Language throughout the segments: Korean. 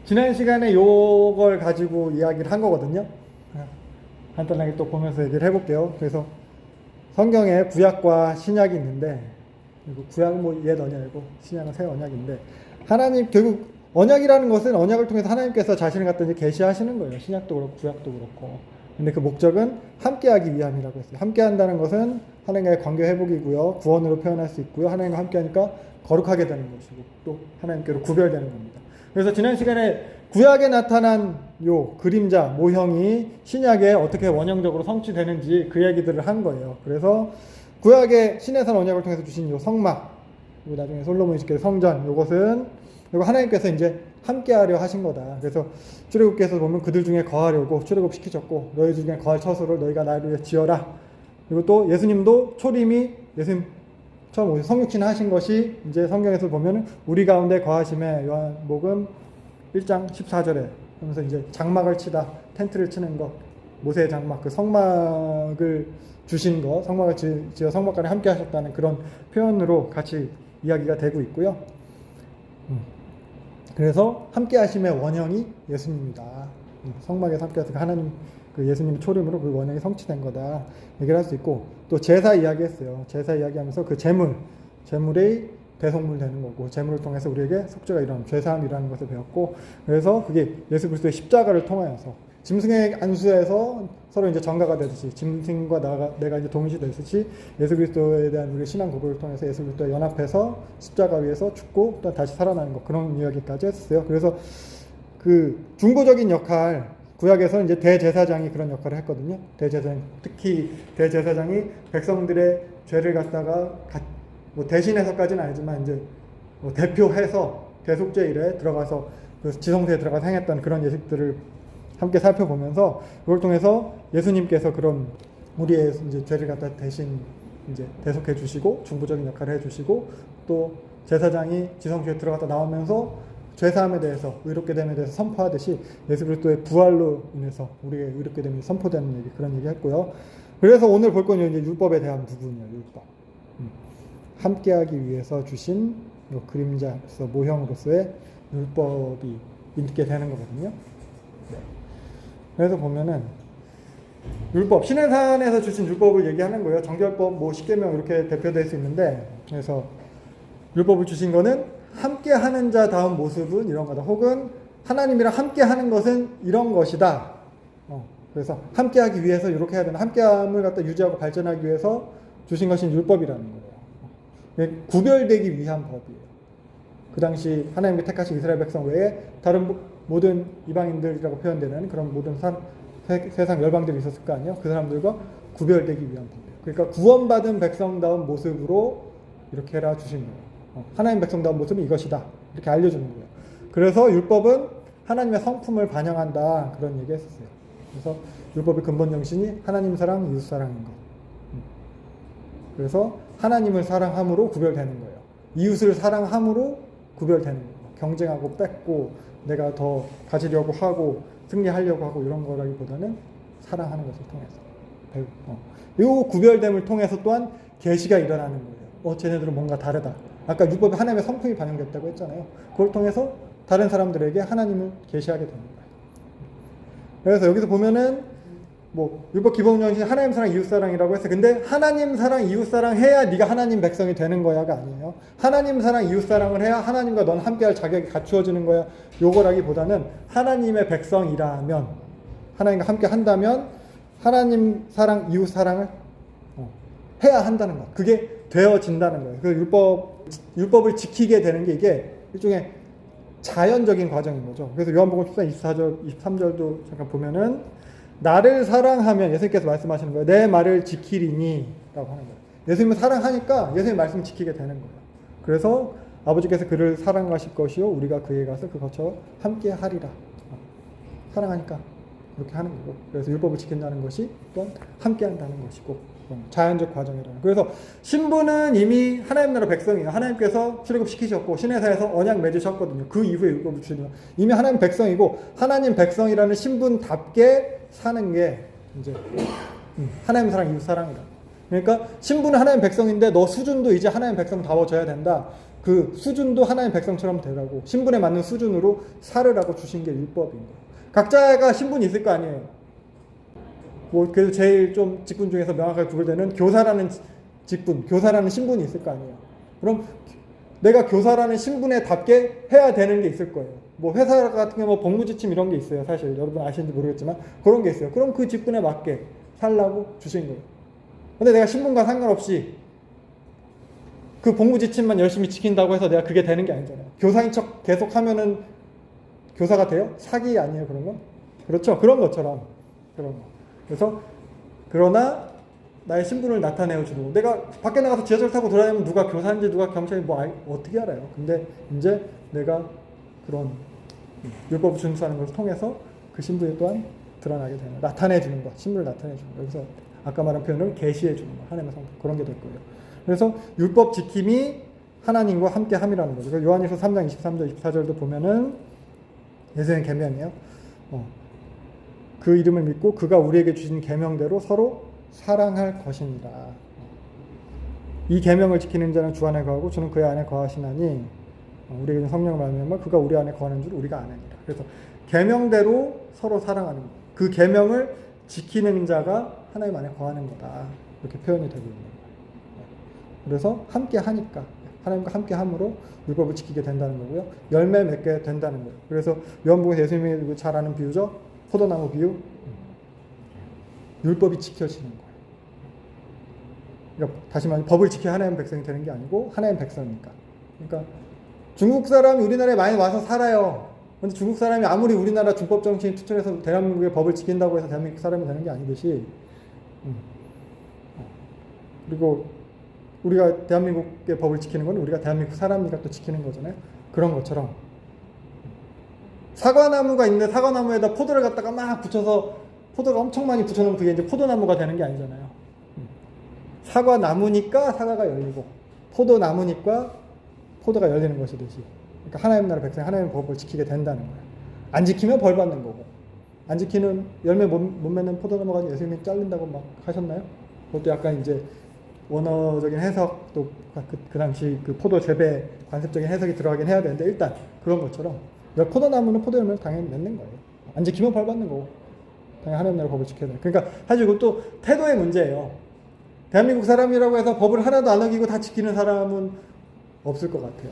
지난 시간에 요걸 가지고 이야기를 한 거거든요. 간단하게 또 보면서 얘기를 해볼게요. 그래서 성경에 구약과 신약이 있는데, 구약은 뭐 옛 언약이고 신약은 새 언약인데, 하나님 결국 언약이라는 것은 언약을 통해서 하나님께서 자신을 갖다 이제 계시하시는 거예요. 신약도 그렇고 구약도 그렇고. 근데 그 목적은 함께하기 위함이라고 했어요. 함께한다는 것은 하나님과의 관계 회복이고요, 구원으로 표현할 수 있고요, 하나님과 함께하니까 거룩하게 되는 것이고 또 하나님께로 구별되는 겁니다. 그래서 지난 시간에 구약에 나타난 요 그림자 모형이 신약에 어떻게 원형적으로 성취되는지 그 얘기들을 한 거예요. 그래서 구약의 신해산 언약을 통해서 주신 요 성막, 그리고 나중에 솔로몬이 짓게 성전, 요것은 이거 하나님께서 이제 함께하려 하신 거다. 그래서 출애굽기에서 보면 그들 중에 거하려고 출애굽 시키셨고, 너희 중에 거할 처소를 너희가 나를 위해 지어라. 그리고 또 예수님도 초림이 예수님 처음 오셔서 성육신 하신 것이 이제 성경에서 보면은 우리 가운데 거하심에, 요한복음 1장 14절에 하면서 이제 장막을 치다, 텐트를 치는 것, 모세의 장막, 그 성막을 주신 것, 성막을 지어 성막간에 함께 하셨다는 그런 표현으로 같이 이야기가 되고 있고요. 그래서 함께 하심의 원형이 예수님이다. 성막에서 함께 하시고 하나님, 그 예수님의 초림으로 그 원형이 성취된 거다 얘기를 할 수 있고, 또 제사 이야기했어요. 제사 이야기하면서 그 제물이 대속물 되는 거고, 제물을 통해서 우리에게 속죄가 일어나는, 죄사함이라는 것을 배웠고, 그래서 그게 예수 그리스도의 십자가를 통하여서 짐승의 안수에서 서로 이제 정가가 되듯이, 짐승과 내가 이제 동일시 되듯이 예수 그리스도에 대한 우리의 신앙 고백을 통해서 예수 그리스도와 연합해서 십자가 위에서 죽고 또 다시 살아나는 것, 그런 이야기까지 했어요. 그래서 그 중보적인 역할, 구약에서는 이제 대제사장이 그런 역할을 했거든요. 대제사장, 특히 대제사장이 백성들의 죄를 갖다가 뭐 대신해서까지는 아니지만 이제 뭐 대표해서 대속죄 일에 들어가서 그 지성소에 들어가서 행했던 그런 예식들을 함께 살펴보면서, 그걸 통해서 예수님께서 그런 우리의 이제 죄를 갖다 대신 이제 대속해 주시고 중보적인 역할을 해 주시고, 또 제사장이 지성소에 들어갔다 나오면서 죄사함에 대해서, 의롭게 됨에 대해서 선포하듯이 예수 그리스도의 부활로 인해서 우리의 의롭게 됨이 선포되는 얘기, 그런 얘기 했고요. 그래서 오늘 볼 건 이제 율법에 대한 부분이에요. 율법. 함께하기 위해서 주신 그림자로서 모형으로서의 율법이 있게 되는 거거든요. 네. 그래서 보면은 율법, 시내산에서 주신 율법을 얘기하는 거예요. 정결법, 뭐 십계명 이렇게 대표될 수 있는데, 그래서 율법을 주신 거는 함께하는 자다운 모습은 이런 거다. 혹은 하나님이랑 함께하는 것은 이런 것이다. 그래서 함께하기 위해서 이렇게 해야 된다. 함께함을 갖다 유지하고 발전하기 위해서 주신 것이 율법이라는 거예요. 구별되기 위한 법이에요. 그 당시 하나님께 택하신 이스라엘 백성 외에 다른 모든 이방인들이라고 표현되는 그런 모든 세상 열방들이 있었을 거 아니에요. 그 사람들과 구별되기 위한 법이에요. 그러니까 구원받은 백성다운 모습으로 이렇게 해라 주신 거예요. 하나님 백성다운 모습은 이것이다, 이렇게 알려주는 거예요. 그래서 율법은 하나님의 성품을 반영한다, 그런 얘기 했었어요. 그래서 율법의 근본 정신이 하나님 사랑, 이웃 사랑인 것. 그래서 하나님을 사랑함으로 구별되는 거예요. 이웃을 사랑함으로 구별되는 거예요. 경쟁하고 뺏고 내가 더 가지려고 하고 승리하려고 하고 이런 거라기보다는 사랑하는 것을 통해서. 이 구별됨을 통해서 또한 계시가 일어나는 거예요. 쟤네들은 뭔가 다르다. 아까 율법에 하나님의 성품이 반영됐다고 했잖아요. 그걸 통해서 다른 사람들에게 하나님을 계시하게 되는 거예요. 그래서 여기서 보면은 뭐 율법 기본 정신이 하나님 사랑, 이웃 사랑이라고 했어요. 근데 하나님 사랑, 이웃 사랑 해야 네가 하나님 백성이 되는 거야가 아니에요. 하나님 사랑, 이웃 사랑을 해야 하나님과 넌 함께할 자격이 갖추어지는 거야. 요거라기보다는 하나님의 백성이라면, 하나님과 함께 한다면 하나님 사랑, 이웃 사랑을 해야 한다는 거. 그게 되어진다는 거예요. 그 율법을 지키게 되는 게 이게 일종의 자연적인 과정인 거죠. 그래서 요한복음 14, 24절, 23절도 잠깐 보면은 나를 사랑하면, 예수님께서 말씀하시는 거예요. 내 말을 지키리니 라고 하는 거예요. 예수님을 사랑하니까 예수님 말씀을 지키게 되는 거예요. 그래서 아버지께서 그를 사랑하실 것이요 우리가 그에 가서 그것처럼 함께 하리라. 사랑하니까 이렇게 하는 거고, 그래서 율법을 지킨다는 것이 또한 함께 한다는 것이고, 자연적 과정이라는. 그래서 신부는 이미 하나님 나라 백성이에요. 하나님께서 출애굽시키셨고 시내산에서 언약 맺으셨거든요. 그 이후에 율법을 주시면 이미 하나님 백성이고, 하나님 백성이라는 신분답게 사는 게 이제 하나님 사랑, 이웃 사랑이다. 그러니까 신부는 하나님 백성인데 너 수준도 이제 하나님 백성다워져야 된다. 그 수준도 하나님 백성처럼 되라고 신분에 맞는 수준으로 살으라고 주신 게 율법인 거예요. 각자가 신분이 있을 거 아니에요. 뭐 그래도 제일 좀 직분 중에서 명확하게 구별되는 교사라는 직분, 교사라는 신분이 있을 거 아니에요. 그럼 내가 교사라는 신분에 답게 해야 되는 게 있을 거예요. 뭐 회사 같은 경우 뭐 복무지침 이런 게 있어요. 사실 여러분 아시는지 모르겠지만 그런 게 있어요. 그럼 그 직분에 맞게 살라고 주신 거예요. 근데 내가 신분과 상관없이 그 복무지침만 열심히 지킨다고 해서 내가 그게 되는 게 아니잖아요. 교사인 척 계속 하면은 교사가 돼요? 사기 아니에요, 그런 건? 그렇죠. 그런 것처럼. 그런 거. 그래서, 그러나, 나의 신분을 나타내어 주고, 내가 밖에 나가서 지하철 타고 돌아다니면 누가 교사인지 누가 경찰인지 뭐, 어떻게 알아요? 근데 이제 내가 그런 율법을 준수하는 것을 통해서 그 신분이 또한 드러나게 되는, 나타내 주는 것, 신분을 나타내 주는 것. 여기서 아까 말한 표현을 계시해 주는 것, 하나님의 성품, 그런 게 될 거예요. 그래서 율법 지킴이 하나님과 함께 함이라는 거죠. 요한일서 3장 23절, 24절도 보면은 예수의 계명이에요. 그 이름을 믿고 그가 우리에게 주신 계명대로 서로 사랑할 것입니다. 이 계명을 지키는 자는 주 안에 거하고 주는 그의 안에 거하시나니 우리에게 성령을 말미암아 그가 우리 안에 거하는 줄 우리가 아느니라. 그래서 계명대로 서로 사랑하는 것. 그 계명을 지키는 자가 하나님 안에 거하는 거다. 이렇게 표현이 되고 있는 거예요. 그래서 함께 하니까 하나님과 함께 함으로 율법을 지키게 된다는 거고요. 열매 맺게 된다는 거예요. 그래서 요한복음에서 예수님이 잘 아는 비유죠. 포도나무 비유. 율법이 지켜지는 거예요. 그러니까 다시 말해 법을 지켜야 하나님 백성이 되는 게 아니고 하나님 백성이니까. 그러니까 중국 사람이 우리나라에 많이 와서 살아요. 근데 중국 사람이 아무리 우리나라 준법 정치인 투철해서 대한민국의 법을 지킨다고 해서 대한민국 사람이 되는 게 아니듯이 그리고 우리가 대한민국의 법을 지키는 건 우리가 대한민국 사람이니까 또 지키는 거잖아요. 그런 것처럼 사과나무가 있는데 사과나무에다 포도를 갖다가 막 붙여서 포도를 엄청 많이 붙여놓으면 그게 이제 포도나무가 되는 게 아니잖아요. 사과나무니까 사과가 열리고 포도나무니까 포도가 열리는 것이듯이 그러니까 하나님 나라 백성 하나님의 법을 지키게 된다는 거예요. 안 지키면 벌 받는 거고 안 지키는 열매 못 맺는 포도나무가 예수님이 잘린다고 막 하셨나요? 그것도 약간 이제 원어적인 해석 또 그 당시 그 포도 재배 관습적인 해석이 들어가긴 해야 되는데 일단 그런 것처럼 포도나무는 포도 열매를 당연히 맺는 거예요. 안 지키면 벌 받는 거고 당연히 하나님 나라 법을 지켜야 돼요. 그러니까 사실 이것도 태도의 문제예요. 대한민국 사람이라고 해서 법을 하나도 안 어기고 다 지키는 사람은 없을 것 같아요.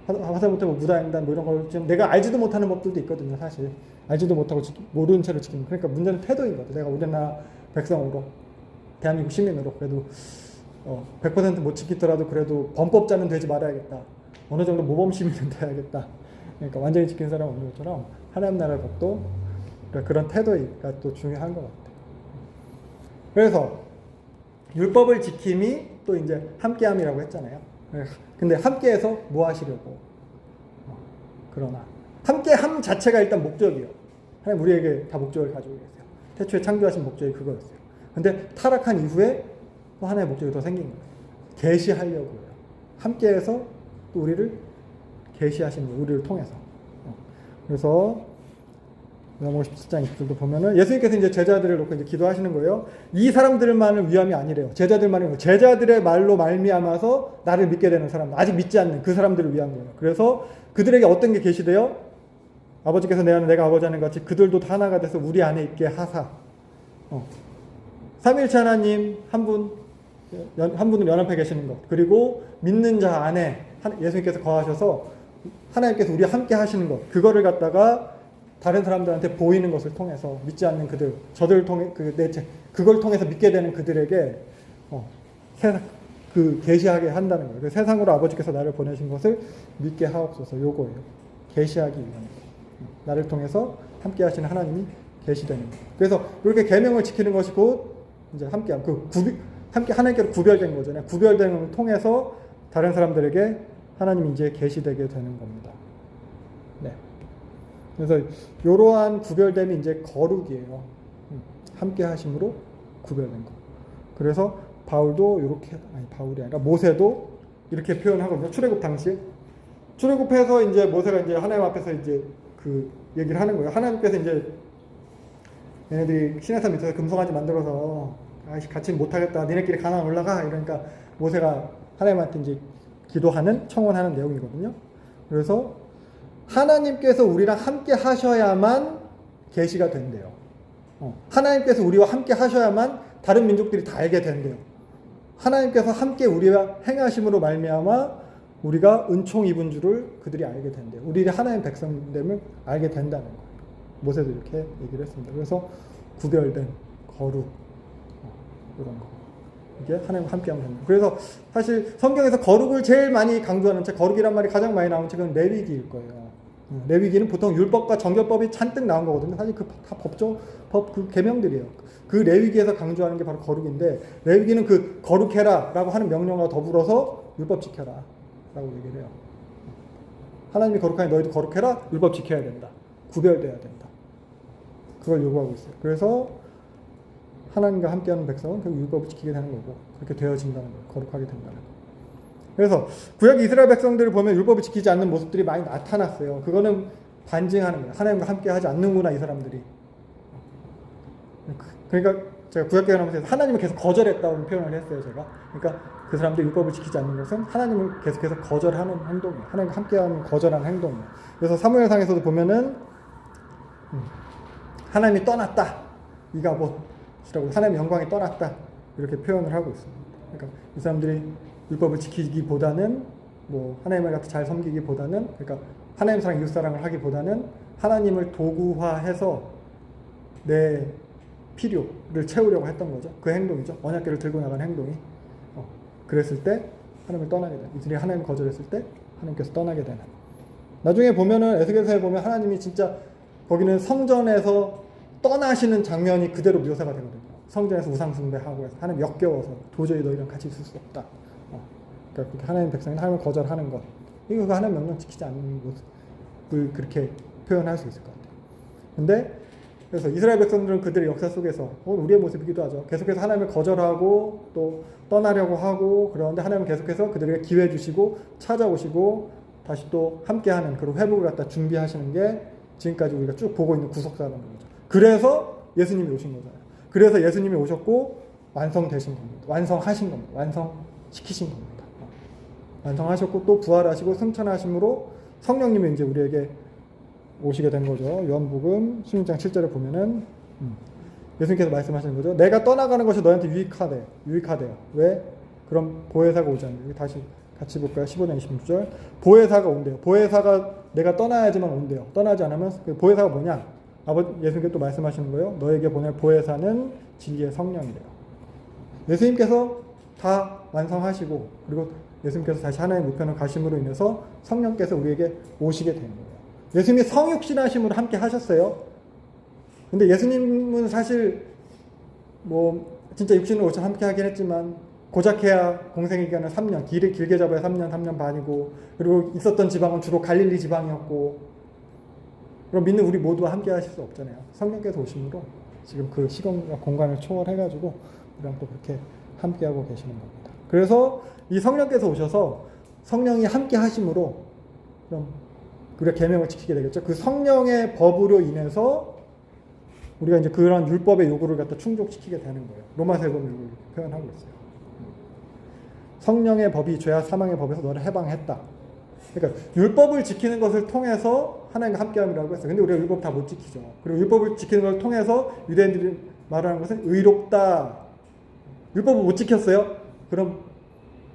하다못해 뭐 무다횡단 뭐 이런 걸 지금 내가 알지도 못하는 법들도 있거든요. 사실 알지도 못하고 모르는 채로 지키는. 그러니까 문제는 태도인 거죠. 내가 우리나라 백성으로 대한민국 시민으로 그래도 100% 못 지키더라도 그래도 범법자는 되지 말아야겠다. 어느 정도 모범 시민은 돼야겠다. 그러니까 완전히 지키는 사람은 없는 것처럼 하나님 나라의 법도 그런 태도가 또 중요한 것 같아요. 그래서 율법을 지킴이 또 이제 함께함이라고 했잖아요. 근데 함께해서 뭐 하시려고? 그러나 함께함 자체가 일단 목적이에요. 하나님 우리에게 다 목적을 가지고 계세요. 태초에 창조하신 목적이 그거였어요. 근데 타락한 이후에 또 하나의 목적이 더 생긴 거예요. 계시하려고요. 함께해서 또 우리를 계시하시는 거예요. 우리를 통해서. 그래서 요한복음 17장 20절도 보면은 예수님께서 이제 제자들을 놓고 이제 기도하시는 거예요. 이 사람들만을 위함이 아니래요. 제자들만이 제자들의 말로 말미암아서 나를 믿게 되는 사람, 아직 믿지 않는 그 사람들을 위한 거예요. 그래서 그들에게 어떤 게 계시돼요? 아버지께서 내 안에 내가 아버지 안에 같이 그들도 다 하나가 돼서 우리 안에 있게 하사. 삼위일체 하나님 한 분은 연합해 계시는 것. 그리고 믿는 자 안에 예수님께서 거하셔서 하나님께서 우리와 함께 하시는 것. 그거를 갖다가 다른 사람들한테 보이는 것을 통해서 믿지 않는 그들, 저들을 통해 그걸 통해서 믿게 되는 그들에게 계시하게 한다는 거예요. 세상으로 아버지께서 나를 보내신 것을 믿게 하옵소서. 요거예요. 계시하기 위한 거. 나를 통해서 함께 하시는 하나님이 계시되는 거예요. 그래서 이렇게 계명을 지키는 것이 곧 이제 함께함. 함께 하나님께로 구별된 거잖아요. 구별된 걸 통해서 다른 사람들에게 하나님이 이제 계시되게 되는 겁니다. 네. 그래서 이러한 구별됨이 이제 거룩이에요. 함께 하심으로 구별된 거. 그래서 바울도 이렇게 바울이 아니라 모세도 이렇게 표현하거든요. 출애굽 당시에 출애굽해서 이제 모세가 이제 하나님 앞에서 이제 그 얘기를 하는 거예요. 하나님께서 이제 얘네들이 시내산 밑에서 금송아지 만들어서 같이 못하겠다. 니네끼리 가나안 올라가. 이러니까 모세가 하나님한테 이제 기도하는, 청원하는 내용이거든요. 그래서 하나님께서 우리랑 함께 하셔야만 계시가 된대요. 하나님께서 우리와 함께 하셔야만 다른 민족들이 다 알게 된대요. 하나님께서 함께 우리와 행하심으로 말미암아 우리가 은총 입은 줄을 그들이 알게 된대요. 우리 하나님 백성됨을 알게 된다는 거예요. 모세도 이렇게 얘기를 했습니다. 그래서 구별된 거룩, 이런 거. 이게 하나님과 함께하면 됩니다. 그래서 사실 성경에서 거룩을 제일 많이 강조하는 책, 거룩이란 말이 가장 많이 나오는 책은 레위기일 거예요. 레위기는 보통 율법과 정결법이 잔뜩 나온 거거든요. 사실 그 다 그 계명들이에요. 그 레위기에서 강조하는 게 바로 거룩인데, 레위기는 그 거룩해라라고 하는 명령과 더불어서 율법 지켜라라고 얘기를 해요. 하나님이 거룩하니 너희도 거룩해라. 율법 지켜야 된다. 구별돼야 된다. 그걸 요구하고 있어요. 그래서 하나님과 함께하는 백성은 결국 율법을 지키게 되는 거고, 그렇게 되어진다는 거예요. 거룩하게 된다는 거예요. 그래서 구약 이스라엘 백성들을 보면 율법을 지키지 않는 모습들이 많이 나타났어요. 그거는 반증하는 거예요. 하나님과 함께하지 않는구나, 이 사람들이. 그러니까 제가 구약개혁하면서 하나님을 계속 거절했다고 표현을 했어요, 제가. 그러니까 그 사람들이 율법을 지키지 않는 것은 하나님을 계속해서 거절하는 행동이에요. 하나님과 함께하는 거절하는 행동이에요. 그래서 사무엘상에서도 보면은 하나님이 떠났다, 이가봇이라고, 하나님의 영광이 떠났다, 이렇게 표현을 하고 있습니다. 그러니까 이 사람들이 율법을 지키기보다는 뭐 하나님을 같이 잘 섬기기보다는, 그러니까 하나님 사랑, 이웃 사랑을 하기보다는 하나님을 도구화해서 내 필요를 채우려고 했던 거죠. 그 행동이죠. 언약궤를 들고 나가는 행동이. 그랬을 때 하나님을 떠나게 되는, 이들이 하나님을 거절했을 때 하나님께서 떠나게 되는. 나중에 보면은 에스겔서에 보면 하나님이 진짜 거기는 성전에서 떠나시는 장면이 그대로 묘사가 되거든요. 성전에서 우상 숭배하고 해서 하나님 역겨워서 도저히 너희랑 같이 있을 수 없다. 그러니까 하나님 백성이 하나님을 거절하는 것, 이거 그 하나님 명령 지키지 않는 모습을 그렇게 표현할 수 있을 것 같아요. 근데 그래서 이스라엘 백성들은 그들의 역사 속에서 우리의 모습이기도 하죠. 계속해서 하나님을 거절하고 또 떠나려고 하고, 그런데 하나님은 계속해서 그들에게 기회 주시고 찾아오시고 다시 또 함께하는 그런 회복을 갖다 준비하시는 게 지금까지 우리가 쭉 보고 있는 구속사라는 거죠. 그래서 예수님이 오신 거잖아요. 그래서 예수님이 오셨고 완성되신 겁니다. 완성하신 겁니다. 완성시키신 겁니다. 완성하셨고 또 부활하시고 승천하심으로 성령님이 이제 우리에게 오시게 된 거죠. 요한복음 16장 7절에 보면은 예수님께서 말씀하시는 거죠. 내가 떠나가는 것이 너한테 유익하대요. 왜? 그럼 보혜사가 오지 않는다. 다시 같이 볼까요? 15장 26절. 보혜사가 온대요. 보혜사가 내가 떠나야지만 온대요. 떠나지 않으면 그 보혜사가 뭐냐? 예수님께서 또 말씀하시는 거예요. 너에게 보낼 보혜사는 진리의 성령이래요. 예수님께서 다 완성하시고, 그리고 예수님께서 다시 하나님의 우편으로 가심으로 인해서 성령께서 우리에게 오시게 된 거예요. 예수님이 성육신하심으로 함께 하셨어요. 근데 예수님은 사실 뭐 진짜 육신으로 오셔서 함께 하긴 했지만 고작해야 공생의 기간은 3년, 길게 잡아야 3년 반이고, 그리고 있었던 지방은 주로 갈릴리 지방이었고, 그럼 믿는 우리 모두와 함께 하실 수 없잖아요. 성령께서 오심으로 지금 그 시간과 공간을 초월해가지고 우리랑 또 그렇게 함께하고 계시는 겁니다. 그래서 이 성령께서 오셔서 성령이 함께 하심으로 그럼 우리가 계명을 지키게 되겠죠. 그 성령의 법으로 인해서 우리가 이제 그런 율법의 요구를 갖다 충족시키게 되는 거예요. 로마서에 보면 이걸 표현하고 있어요. 성령의 법이 죄와 사망의 법에서 너를 해방했다. 그러니까 율법을 지키는 것을 통해서 하나님과 함께함이라고 했어요. 근데 우리가 율법 다 못 지키죠. 그리고 율법을 지키는 것을 통해서 유대인들이 말하는 것은 의롭다. 율법을 못 지켰어요? 그럼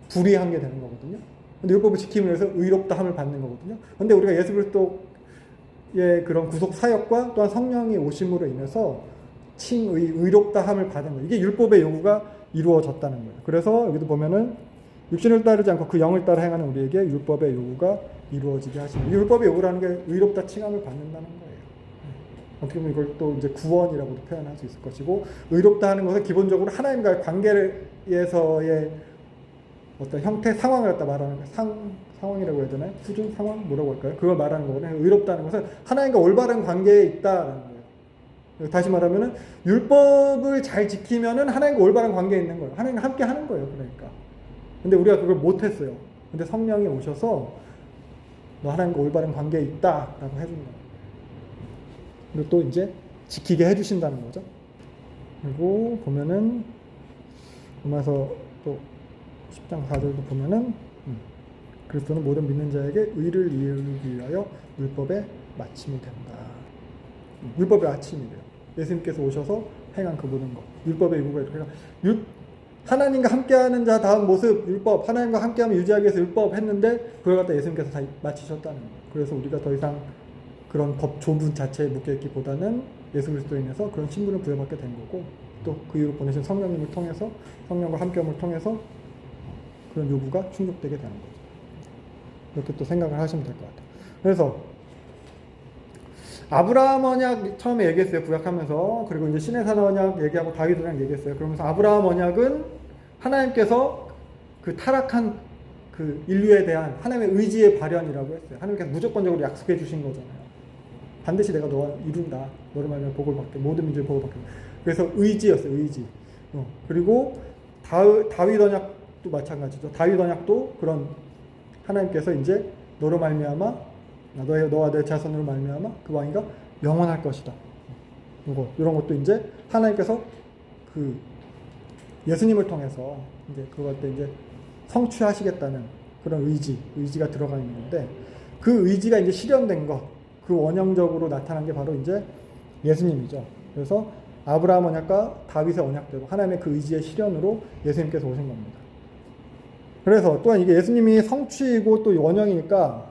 불의한 게 되는 거거든요. 근데 율법을 지킴으로 해서 의롭다함을 받는 거거든요. 근데 우리가 예수 그리스도의 그런 구속 사역과 또한 성령이 오심으로 인해서 의롭다함을 받은 거예요. 이게 율법의 요구가 이루어졌다는 거예요. 그래서 여기도 보면은 육신을 따르지 않고 그 영을 따라 행하는 우리에게 율법의 요구가 이루어지게 하시는, 율법의 요구라는 게 의롭다 칭함을 받는다는 거예요. 어떻게 보면 이걸 또 이제 구원이라고도 표현할 수 있을 것이고, 의롭다 하는 것은 기본적으로 하나님과의 관계에서의 어떤 형태, 상황을 갖다 말하는 거예요. 상황이라고 해야 되나요? 수준, 상황, 뭐라고 할까요? 그걸 말하는 거거든요. 의롭다는 것은 하나님과 올바른 관계에 있다라는 거예요. 다시 말하면은 율법을 잘 지키면은 하나님과 올바른 관계에 있는 거예요. 하나님과 함께 하는 거예요. 그러니까. 근데 우리가 그걸 못했어요. 근데 성령이 오셔서 너 하나님과 올바른 관계에 있다라고 해준 거예요. 그리고 또 이제 지키게 해주신다는 거죠. 그리고 보면은 로마서 또 10장 4절도 보면은 그리스도는 모든 믿는 자에게 의를 이루기 위하여 율법의 마침이 된다. 율법의 마침이래요. 예수님께서 오셔서 행한 그 모든 것. 율법의 일부가 이렇게 하나님과 함께하는 자 다음 모습 율법, 하나님과 함께하면 유지하기 위해서 율법 했는데 그걸 갖다 예수님께서 다 마치셨다는 거예요. 그래서 우리가 더 이상 그런 법 조문 자체에 묶여있기보다는 예수 그리스도로 인해서 그런 신분을 부여받게 된 거고, 또 그 이후로 보내신 성령님을 통해서, 성령과 함께함을 통해서 그런 요구가 충족되게 되는 거죠. 이렇게 또 생각을 하시면 될 것 같아요. 그래서 아브라함 언약 처음에 얘기했어요. 구약하면서. 그리고 이제 신의 산 언약 얘기하고 다윗 언약 얘기했어요. 그러면서 아브라함 언약은 하나님께서 그 타락한 그 인류에 대한 하나님의 의지의 발현이라고 했어요. 하나님께서 무조건적으로 약속해 주신 거잖아요. 반드시 내가 너와 이룬다. 너를 말하면 복을 받게. 모든 민족이 복을 받게. 그래서 의지였어요. 의지. 그리고 다윗 언약도 마찬가지죠. 다윗 언약도 그런 하나님께서 이제 너로 말미암아 너와 내 자손으로 말미암아 그 왕위가 영원할 것이다. 이런 것도 이제 하나님께서 그 예수님을 통해서 이제 그것 때 이제 성취하시겠다는 그런 의지가 들어가 있는 건데, 그 의지가 이제 실현된 것, 그 원형적으로 나타난 게 바로 이제 예수님이죠. 그래서 아브라함 언약과 다윗의 언약대로 하나님의 그 의지의 실현으로 예수님께서 오신 겁니다. 그래서 또한 이게 예수님이 성취이고 또 원형이니까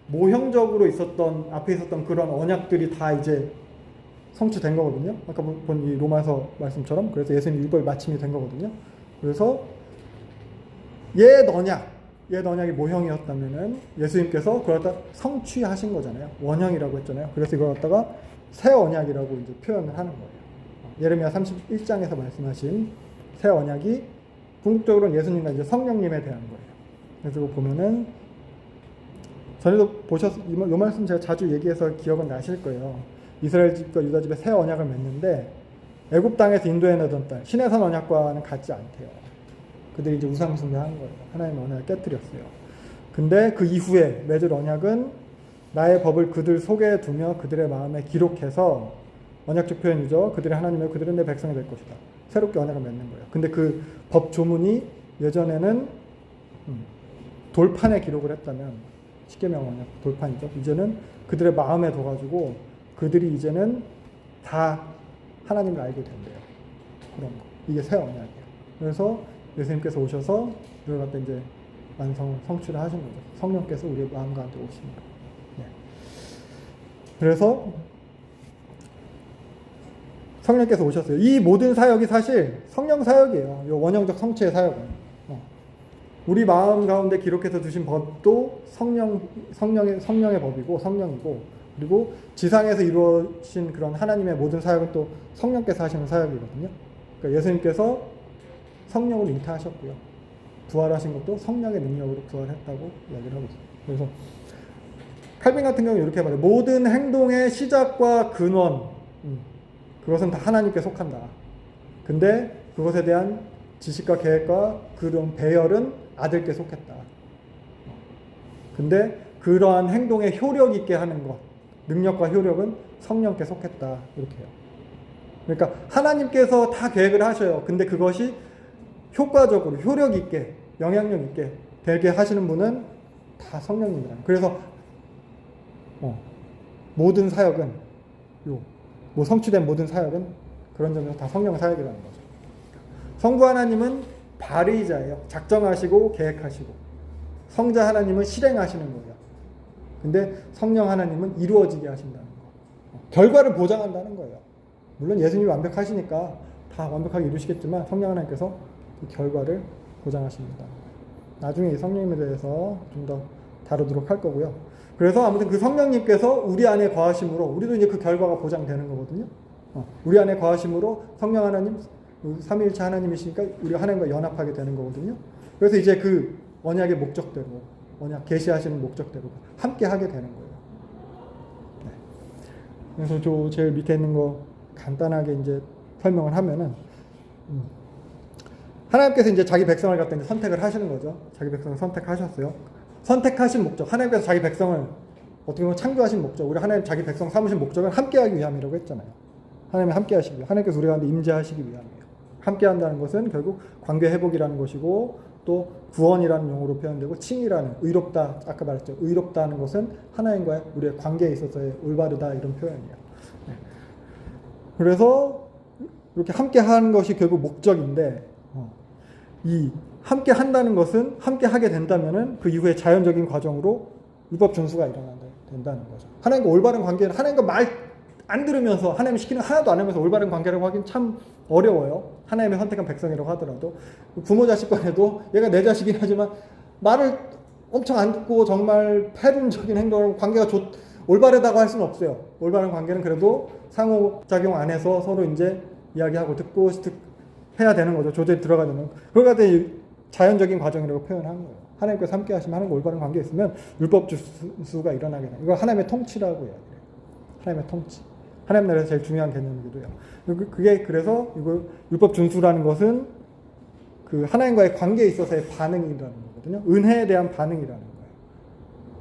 모형적으로 앞에 있었던 그런 언약들이 다 이제 성취된 거거든요. 아까 본 이 로마서 말씀처럼. 그래서 예수님 율법이 마침이 된 거거든요. 그래서 옛 언약이 모형이었다면은 예수님께서 그걸 갖다 성취하신 거잖아요. 원형이라고 했잖아요. 그래서 이걸 갖다가 새 언약이라고 이제 표현을 하는 거예요. 예레미야 31장에서 말씀하신 새 언약이 궁극적으로는 예수님과 이제 성령님에 대한 거예요. 그래서 보면은 전에도 이 말씀 제가 자주 얘기해서 기억은 나실 거예요. 이스라엘 집과 유다 집에 새 언약을 맺는데 애굽 땅에서 인도해내던 땅 신의 산 언약과는 같지 않대요. 그들이 이제 우상 숭배한 거예요. 하나님의 언약을 깨뜨렸어요. 근데 그 이후에 맺을 언약은 나의 법을 그들 속에 두며 그들의 마음에 기록해서, 언약적 표현이죠. 그들의 하나님이요 그들은 내 백성이 될 것이다. 새롭게 언약을 맺는 거예요. 근데 그 법 조문이 예전에는 돌판에 기록을 했다면, 십계명 언약 돌판이죠. 이제는 그들의 마음에 둬가지고 그들이 이제는 다 하나님을 알게 된대요. 그런 거. 이게 새 언약이에요. 그래서 예수님께서 오셔서 이걸 갖다 이제 성취를 하신 거죠. 성령께서 우리의 마음 가운데 오신 거예요. 네. 그래서 성령께서 오셨어요. 이 모든 사역이 사실 성령 사역이에요. 이 원형적 성취의 사역은. 우리 마음 가운데 기록해서 두신 법도 성령의 법이고 성령이고, 그리고 지상에서 이루어진 그런 하나님의 모든 사역은 또 성령께서 하시는 사역이거든요. 그러니까 예수님께서 성령으로 잉태하셨고요. 부활하신 것도 성령의 능력으로 부활했다고 이야기를 하고 있어요. 그래서 칼빈 같은 경우는 이렇게 말해요. 모든 행동의 시작과 근원, 그것은 다 하나님께 속한다. 근데 그것에 대한 지식과 계획과 그런 배열은 아들께 속했다. 근데 그러한 행동에 효력 있게 하는 것, 능력과 효력은 성령께 속했다. 이렇게 해요. 그러니까 하나님께서 다 계획을 하셔요. 근데 그것이 효과적으로 효력 있게, 영향력 있게 되게 하시는 분은 다 성령님이라는. 그래서 모든 사역은 성취된 모든 사역은 그런 점에서 다 성령의 사역이라는 거죠. 성부 하나님은 발의자예요. 작정하시고 계획하시고, 성자 하나님은 실행하시는 거예요. 근데 성령 하나님은 이루어지게 하신다는 거. 결과를 보장한다는 거예요. 물론 예수님이 완벽하시니까 다 완벽하게 이루시겠지만 성령 하나님께서 그 결과를 보장하십니다. 나중에 이 성령님에 대해서 좀 더 다루도록 할 거고요. 그래서 아무튼 그 성령님께서 우리 안에 거하심으로 우리도 이제 그 결과가 보장되는 거거든요. 우리 안에 거하심으로 성령 하나님, 삼위일체 하나님이시니까 우리 하나님과 연합하게 되는 거거든요. 그래서 이제 그 언약의 목적대로, 언약 계시하시는 목적대로 함께 하게 되는 거예요. 네. 그래서 저 제일 밑에 있는 거 간단하게 이제 설명을 하면은, 하나님께서 이제 자기 백성을 갖다 이제 선택을 하시는 거죠. 자기 백성을 선택하셨어요. 선택하신 목적, 하나님께서 자기 백성을 어떻게 보면 창조하신 목적, 우리 하나님 자기 백성 삼으신 목적은 함께하기 위함이라고 했잖아요. 하나님이 함께하시기 위해, 하나님께서 우리 가운데 임재하시기 위함이에요. 함께 한다는 것은 결국 관계 회복이라는 것이고 또 구원이라는 용어로 표현되고 칭이라는 의롭다 아까 말했죠. 의롭다는 것은 하나님과의 우리의 관계에 있어서의 올바르다 이런 표현이에요. 네. 그래서 이렇게 함께 하는 것이 결국 목적인데 이 함께 한다는 것은 함께 하게 된다면은 그 이후에 자연적인 과정으로 율법 준수가 된다는 거죠. 하나님과 올바른 관계는 하나님과 말 안 들으면서 하나님 시키는 하나도 안 하면서 올바른 관계라고 하긴 참 어려워요. 하나님의 선택한 백성이라고 하더라도 부모 자식 간에도 얘가 내 자식이긴 하지만 말을 엄청 안 듣고 정말 패륜적인 행동을 관계가 올바르다고 할 수는 없어요. 올바른 관계는 그래도 상호작용 안에서 서로 이제 이야기하고 듣고 해야 되는 거죠. 조제에 들어가야 되는. 그러다 자연적인 과정이라고 표현한 거예요. 하나님께서 함께 하시면 하나님과 올바른 관계에 있으면 율법 준수가 일어나게 돼요. 이걸 하나님의 통치라고 이야기해요. 하나님의 통치. 하나님 나라에서 제일 중요한 개념이기도 해요. 그게 그래서 이거 율법 준수라는 것은 그 하나님과의 관계에 있어서의 반응이라는 거거든요. 은혜에 대한 반응이라는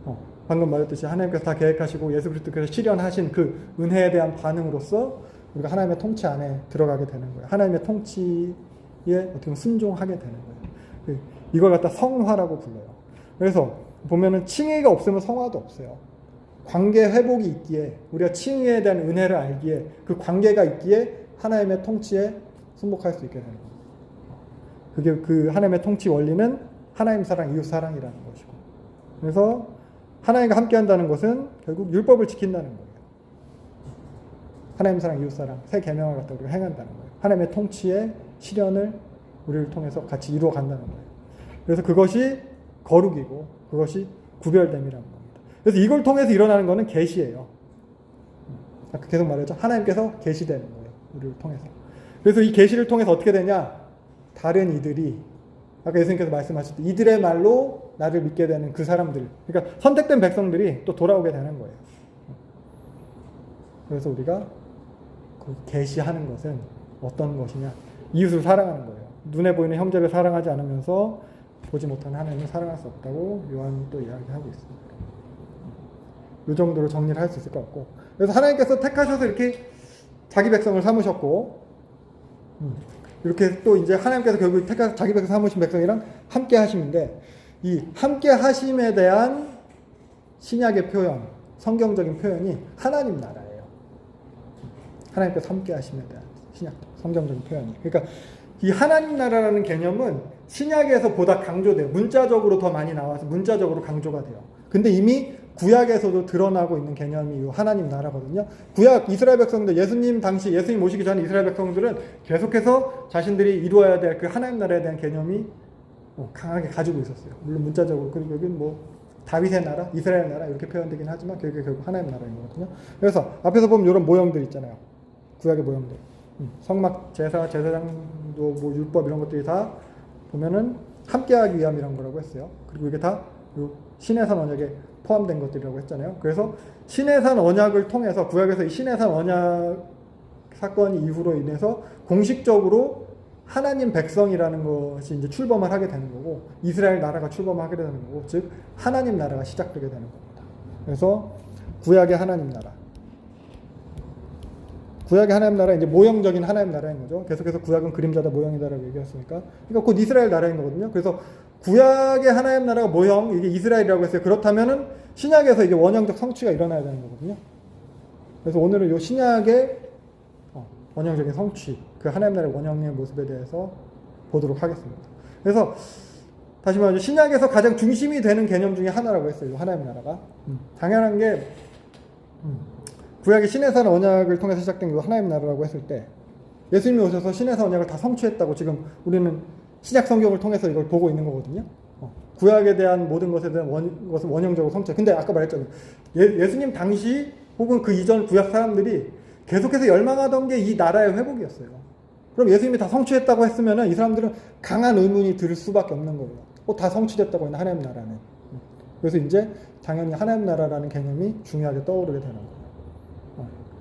거예요. 방금 말했듯이 하나님께서 다 계획하시고 예수 그리스도께서 실현하신 그 은혜에 대한 반응으로서 우리가 하나님의 통치 안에 들어가게 되는 거예요. 하나님의 통치에 어떻게 보면 순종하게 되는 거예요. 이걸 갖다 성화라고 불러요. 그래서 보면은 칭의가 없으면 성화도 없어요. 관계 회복이 있기에 우리가 칭의에 대한 은혜를 알기에 그 관계가 있기에 하나님의 통치에 순복할 수 있게 되는 거예요. 그게 그 하나님의 통치 원리는 하나님 사랑, 이웃 사랑이라는 것이고. 그래서 하나님과 함께 한다는 것은 결국 율법을 지킨다는 거예요. 하나님 사랑, 이웃 사랑, 새 계명을 갖다 우리가 행한다는 거예요. 하나님의 통치의 실현을 우리를 통해서 같이 이루어 간다는 거예요. 그래서 그것이 거룩이고 그것이 구별됨이라는 겁니다. 그래서 이걸 통해서 일어나는 것은 계시예요. 아까 계속 말했죠. 하나님께서 계시되는 거예요. 우리를 통해서. 그래서 이 계시를 통해서 어떻게 되냐? 다른 이들이 아까 예수님께서 말씀하셨듯이 이들의 말로 나를 믿게 되는 그 사람들, 그러니까 선택된 백성들이 또 돌아오게 되는 거예요. 그래서 우리가 그 계시하는 것은 어떤 것이냐? 이웃을 사랑하는 거예요. 눈에 보이는 형제를 사랑하지 않으면서 보지 못하는 하나님을 사랑할 수 없다고 요한이 또 이야기하고 있습니다. 이 정도로 정리를 할 수 있을 것 같고, 그래서 하나님께서 택하셔서 이렇게 자기 백성을 삼으셨고, 이렇게 또 이제 하나님께서 결국 택하셔서 자기 백성 삼으신 백성이랑 함께 하심인데, 이 함께 하심에 대한 신약의 표현, 성경적인 표현이 하나님 나라예요. 하나님께서 함께 하심에 대한 신약 성경적인 표현이. 그러니까 이 하나님 나라라는 개념은 신약에서 보다 강조돼요. 문자적으로 더 많이 나와서 문자적으로 강조가 돼요. 근데 이미 구약에서도 드러나고 있는 개념이 이 하나님 나라거든요. 구약 이스라엘 백성들, 예수님 당시 예수님 오시기 전에 이스라엘 백성들은 계속해서 자신들이 이루어야 될 그 하나님 나라에 대한 개념이 강하게 가지고 있었어요. 물론 문자적으로. 그리고 여기는 뭐 다윗의 나라, 이스라엘 나라 이렇게 표현되긴 하지만 그게 결국 하나님 나라인 거거든요. 그래서 앞에서 보면 이런 모형들 있잖아요. 구약의 모형들. 성막, 제사, 제사장도 뭐 율법 이런 것들이 다 보면은 함께하기 위함이란 거라고 했어요. 그리고 이게 다 신해산 언약에 포함된 것들이라고 했잖아요. 그래서 신해산 언약을 통해서 구약에서 이 신해산 언약 사건 이후로 인해서 공식적으로 하나님 백성이라는 것이 이제 출범을 하게 되는 거고 이스라엘 나라가 출범하게 되는 거고 즉 하나님 나라가 시작되게 되는 겁니다. 그래서 구약의 하나님 나라. 구약의 하나님 나라 이제 모형적인 하나님 나라인 거죠. 계속해서 구약은 그림자다 모형이다라고 얘기했으니까. 그러니까 곧 이스라엘 나라인 거거든요. 그래서 구약의 하나님 나라가 모형, 이게 이스라엘이라고 했어요. 그렇다면은 신약에서 이게 원형적 성취가 일어나야 되는 거거든요. 그래서 오늘은 이 신약의 원형적인 성취, 그 하나님 나라의 원형의 모습에 대해서 보도록 하겠습니다. 그래서 다시 말하죠. 신약에서 가장 중심이 되는 개념 중에 하나라고 했어요. 이 하나님 나라가. 당연한 게 구약의 신해산 언약을 통해서 시작된 그 하나님 나라라고 했을 때 예수님이 오셔서 신해산 언약을 다 성취했다고 지금 우리는 신약 성경을 통해서 이걸 보고 있는 거거든요. 구약에 대한 모든 것에 대한 것은 원형적으로 성취. 근데 아까 말했잖아요. 예수님 당시 혹은 그 이전 구약 사람들이 계속해서 열망하던 게 이 나라의 회복이었어요. 그럼 예수님이 다 성취했다고 했으면 이 사람들은 강한 의문이 들 수밖에 없는 거예요. 다 성취됐다고 했는데 하나님 나라는. 그래서 이제 당연히 하나님 나라라는 개념이 중요하게 떠오르게 되는 거예요.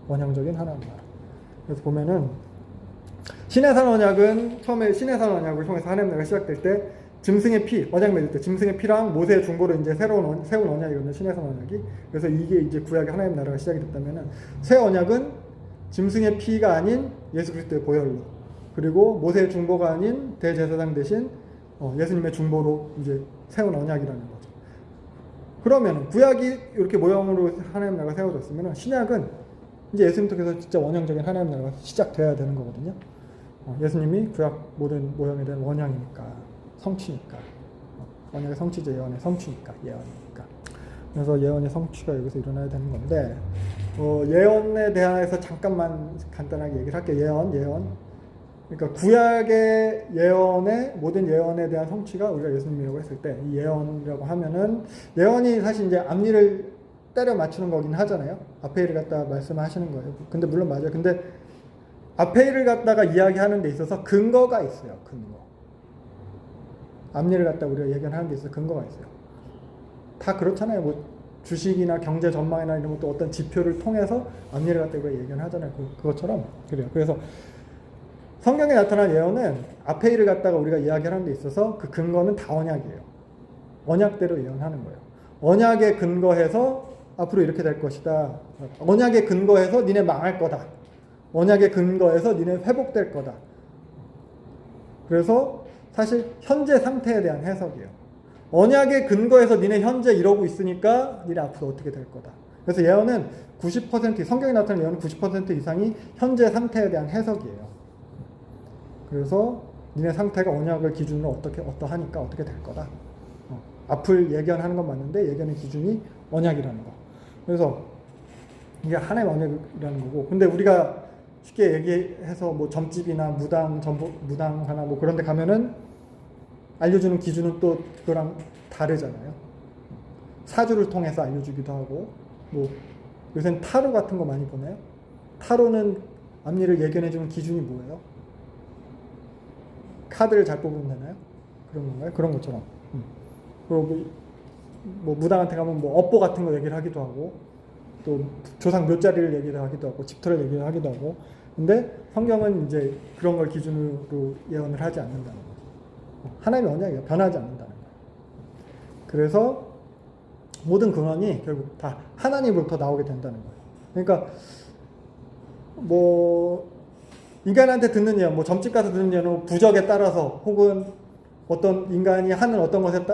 원형적인 하나님 나라. 그래서 보면은 신해산 언약은 처음에 신해산 언약을 통해서 하나님 나라가 시작될 때 짐승의 피, 언약 맺을 때 짐승의 피랑 모세의 중보로 이제 세운 언약이거든요. 신해산 언약이. 그래서 이게 이제 구약의 하나님 나라가 시작이 됐다면은 새 언약은 짐승의 피가 아닌 예수 그리스도의 보혈로 그리고 모세의 중보가 아닌 대제사장 대신 예수님의 중보로 이제 세운 언약이라는 거죠. 그러면 구약이 이렇게 모형으로 하나님 나라가 세워졌으면 신약은 이제 예수님 통해서 진짜 원형적인 하나님 나라가 시작돼야 되는 거거든요. 예수님이 구약 모든 모형에 대한 원형이니까, 성취니까, 언약의 성취자, 예언의 성취니까, 예언이니까. 그래서 예언의 성취가 여기서 일어나야 되는 건데, 예언에 대해서 잠깐만 간단하게 얘기를 할게요. 예언. 그러니까 구약의 예언의 모든 예언에 대한 성취가 우리가 예수님이라고 했을 때 이 예언이라고 하면은 예언이 사실 이제 앞니를 때려 맞추는 거긴 하잖아요. 앞에를 갖다 말씀하시는 거예요. 근데 물론 맞아요. 근데 앞에를 갖다가 이야기하는 데 있어서 근거가 있어요. 근거. 앞니를 갖다 우리가 얘기하는 데 있어서 근거가 있어요. 다 그렇잖아요. 뭐 주식이나 경제 전망이나 이런 것도 어떤 지표를 통해서 앞니를 갖다 우리가 얘기를 하잖아요. 그것처럼 그래요. 그래서 성경에 나타난 예언은 앞에일을 갖다가 우리가 이야기하는 데 있어서 그 근거는 다 언약이에요. 언약대로 예언하는 거예요. 언약에 근거해서 앞으로 이렇게 될 것이다. 언약에 근거해서 니네 망할 거다. 언약에 근거해서 니네 회복될 거다. 그래서 사실 현재 상태에 대한 해석이에요. 언약에 근거해서 니네 현재 이러고 있으니까 니네 앞으로 어떻게 될 거다. 그래서 예언은 90%, 성경에 나타난 예언은 90% 이상이 현재 상태에 대한 해석이에요. 그래서 니네 상태가 언약을 기준으로 어떠하니까 어떻게 될 거다. 앞을 예견하는 건 맞는데 예견의 기준이 언약이라는 거. 그래서 이게 하나의 언약이라는 거고. 근데 우리가 쉽게 얘기해서 뭐 점집이나 무당하나 뭐 그런 데 가면은 알려주는 기준은 또 그거랑 다르잖아요. 사주를 통해서 알려주기도 하고, 뭐 요새는 타로 같은 거 많이 보나요? 타로는 앞니를 예견해주는 기준이 뭐예요? 카드를 잘 뽑으면 되나요? 그런 건가요? 그런 것처럼. 그리고 뭐 무당한테 가면 뭐 업보 같은 거 얘기를 하기도 하고, 또 조상 몇 자리를 얘기를 하기도 하고, 집터를 얘기를 하기도 하고. 근데 성경은 이제 그런 걸 기준으로 예언을 하지 않는다는 거죠. 하나님의 언약이에요. 변하지 않는다는 거예요. 그래서 모든 근원이 결국 다 하나님으로부터 나오게 된다는 거예요. 그러니까 뭐 인간한테 듣는 예언, 뭐 점집 가서 듣는 예언은 부적에 따라서 혹은 어떤 인간이 하는 어떤 것에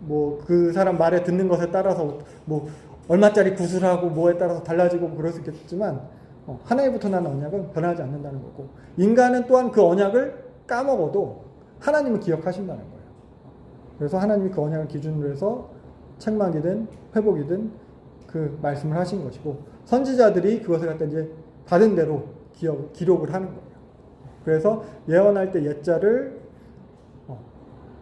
뭐 그 사람 말에 듣는 것에 따라서 뭐 얼마짜리 구슬하고 뭐에 따라서 달라지고 그럴 수 있겠지만 하나님부터 나는 언약은 변하지 않는다는 거고, 인간은 또한 그 언약을 까먹어도 하나님은 기억하신다는 거예요. 그래서 하나님이 그 언약을 기준으로 해서 책망이든 회복이든 그 말씀을 하신 것이고, 선지자들이 그것을 갖다 이제 받은 대로 기록을 하는 거예요. 그래서 예언할 때 예자를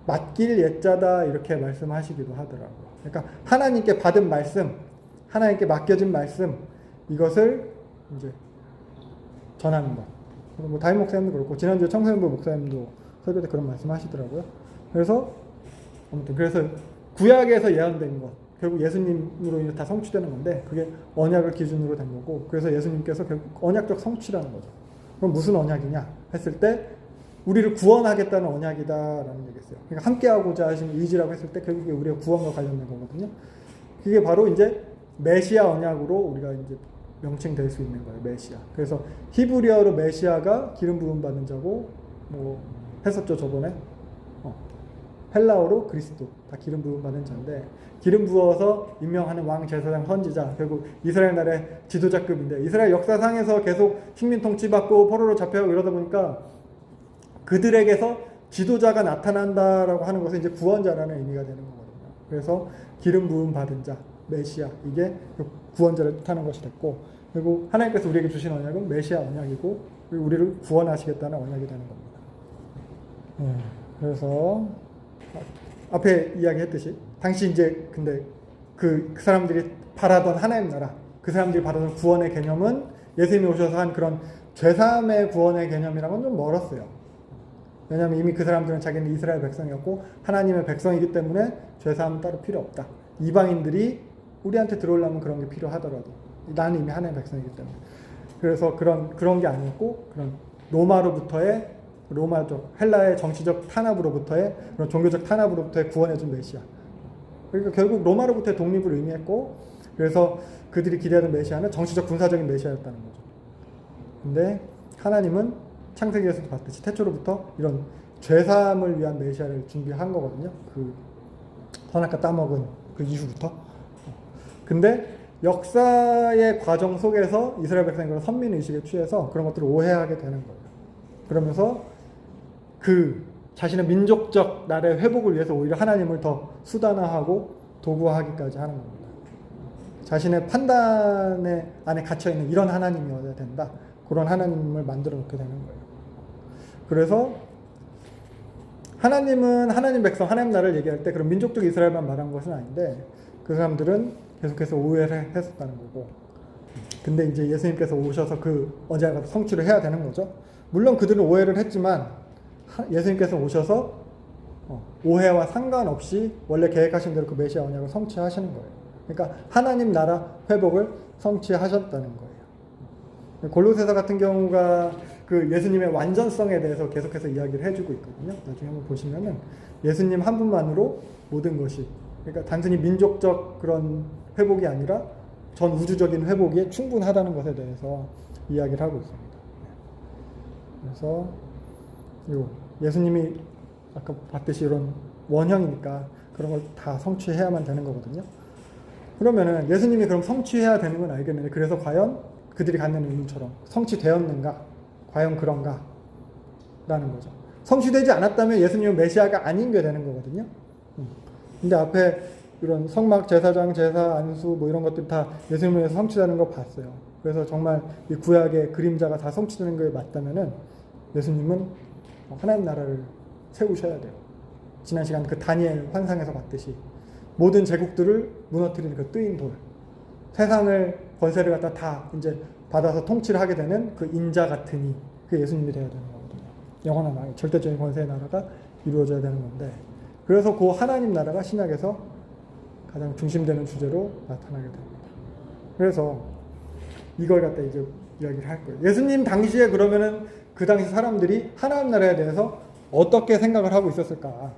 맡길 예자다 이렇게 말씀하시기도 하더라고요. 그러니까 하나님께 받은 말씀, 하나님께 맡겨진 말씀, 이것을 이제 전하는 것. 뭐 다임 목사님도 그렇고 지난주에 청소년부 목사님도 설교 때 그런 말씀하시더라고요. 그래서 아무튼 그래서 구약에서 예언된 것, 결국 예수님으로 인해 다 성취되는 건데 그게 언약을 기준으로 된 거고, 그래서 예수님께서 결국 언약적 성취라는 거죠. 그럼 무슨 언약이냐 했을 때 우리를 구원하겠다는 언약이다라는 얘기였어요. 그러니까 함께하고자 하신 의지라고 했을 때 결국에 우리의 구원과 관련된 거거든요. 그게 바로 이제 메시아 언약으로 우리가 이제 명칭될 수 있는 거예요. 메시아. 그래서 히브리어로 메시아가 기름 부음 받은 자고 뭐 했었죠 저번에. 헬라어로 그리스도, 다 기름 부음 받은 자인데, 기름 부어서 임명하는 왕, 제사장, 선지자, 결국 이스라엘 나라의 지도자급인데, 이스라엘 역사상에서 계속 식민 통치받고 포로로 잡혀가고 이러다 보니까 그들에게서 지도자가 나타난다라고 하는 것은 이제 구원자라는 의미가 되는 거거든요. 그래서 기름 부음 받은 자, 메시아, 이게 구원자를 뜻하는 것이 됐고, 그리고 하나님께서 우리에게 주신 언약은 메시아 언약이고, 그리고 우리를 구원하시겠다는 언약이 되는 겁니다. 그래서 앞에 이야기했듯이 당시 이제 근데 그 사람들이 바라던 하나님 나라, 그 사람들이 바라던 구원의 개념은 예수님이 오셔서 한 그런 죄사함의 구원의 개념이랑은 좀 멀었어요. 왜냐하면 이미 그 사람들은 자기는 이스라엘 백성이었고 하나님의 백성이기 때문에 죄사함은 따로 필요 없다. 이방인들이 우리한테 들어오려면 그런 게 필요하더라도 나는 이미 하나님의 백성이기 때문에. 그래서 그런 게 아니었고, 그런 로마로부터의, 로마족, 헬라의 정치적 탄압으로부터의, 그런 종교적 탄압으로부터의 구원해준 메시아. 그러니까 결국 로마로부터의 독립을 의미했고, 그래서 그들이 기대하던 메시아는 정치적 군사적인 메시아였다는 거죠. 근데 하나님은 창세기에서도 봤듯이 태초로부터 이런 죄사함을 위한 메시아를 준비한 거거든요. 그 선악과 따먹은 그 이후부터. 근데 역사의 과정 속에서 이스라엘 백성이 그런 선민의식에 취해서 그런 것들을 오해하게 되는 거예요. 그러면서 그 자신의 민족적 나라의 회복을 위해서 오히려 하나님을 더 수단화하고 도구화하기까지 하는 겁니다. 자신의 판단의 안에 갇혀있는 이런 하나님이어야 된다. 그런 하나님을 만들어 놓게 되는 거예요. 그래서 하나님은 하나님 백성, 하나님 나라를 얘기할 때 그런 민족적 이스라엘만 말한 것은 아닌데 그 사람들은 계속해서 오해를 했었다는 거고, 근데 이제 예수님께서 오셔서 그 언젠가 성취를 해야 되는 거죠. 물론 그들은 오해를 했지만 예수님께서 오셔서 오해와 상관없이 원래 계획하신 대로 그 메시아 언약을 성취하시는 거예요. 그러니까 하나님 나라 회복을 성취하셨다는 거예요. 골로새서 같은 경우가 그 예수님의 완전성에 대해서 계속해서 이야기를 해주고 있거든요. 나중에 한번 보시면은 예수님 한 분만으로 모든 것이, 그러니까 단순히 민족적 그런 회복이 아니라 전 우주적인 회복이 충분하다는 것에 대해서 이야기를 하고 있습니다. 그래서 예수님이 아까 봤듯이 이런 원형이니까 그런 걸 다 성취해야만 되는 거거든요. 그러면은 예수님이 그럼 성취해야 되는 건 알겠는데, 그래서 과연 그들이 갖는 의문처럼 성취되었는가? 과연 그런가? 라는 거죠. 성취되지 않았다면 예수님은 메시아가 아닌 게 되는 거거든요. 근데 앞에 이런 성막, 제사장, 제사, 안수 뭐 이런 것들 다 예수님을 위해서 성취되는 거 봤어요. 그래서 정말 이 구약의 그림자가 다 성취되는 거에 맞다면은 예수님은 하나님 나라를 세우셔야 돼요. 지난 시간 그 다니엘 환상에서 봤듯이 모든 제국들을 무너뜨리는 그 뜨인 돌, 세상을 권세를 갖다 다 이제 받아서 통치를 하게 되는 그 인자 같으니 그 예수님이 되어야 되는 거거든요. 영원한 나라, 절대적인 권세의 나라가 이루어져야 되는 건데, 그래서 그 하나님 나라가 신약에서 가장 중심되는 주제로 나타나게 됩니다. 그래서 이걸 갖다 이제 이야기를 할 거예요. 예수님 당시에 그러면은 그 당시 사람들이 하나님 나라에 대해서 어떻게 생각을 하고 있었을까?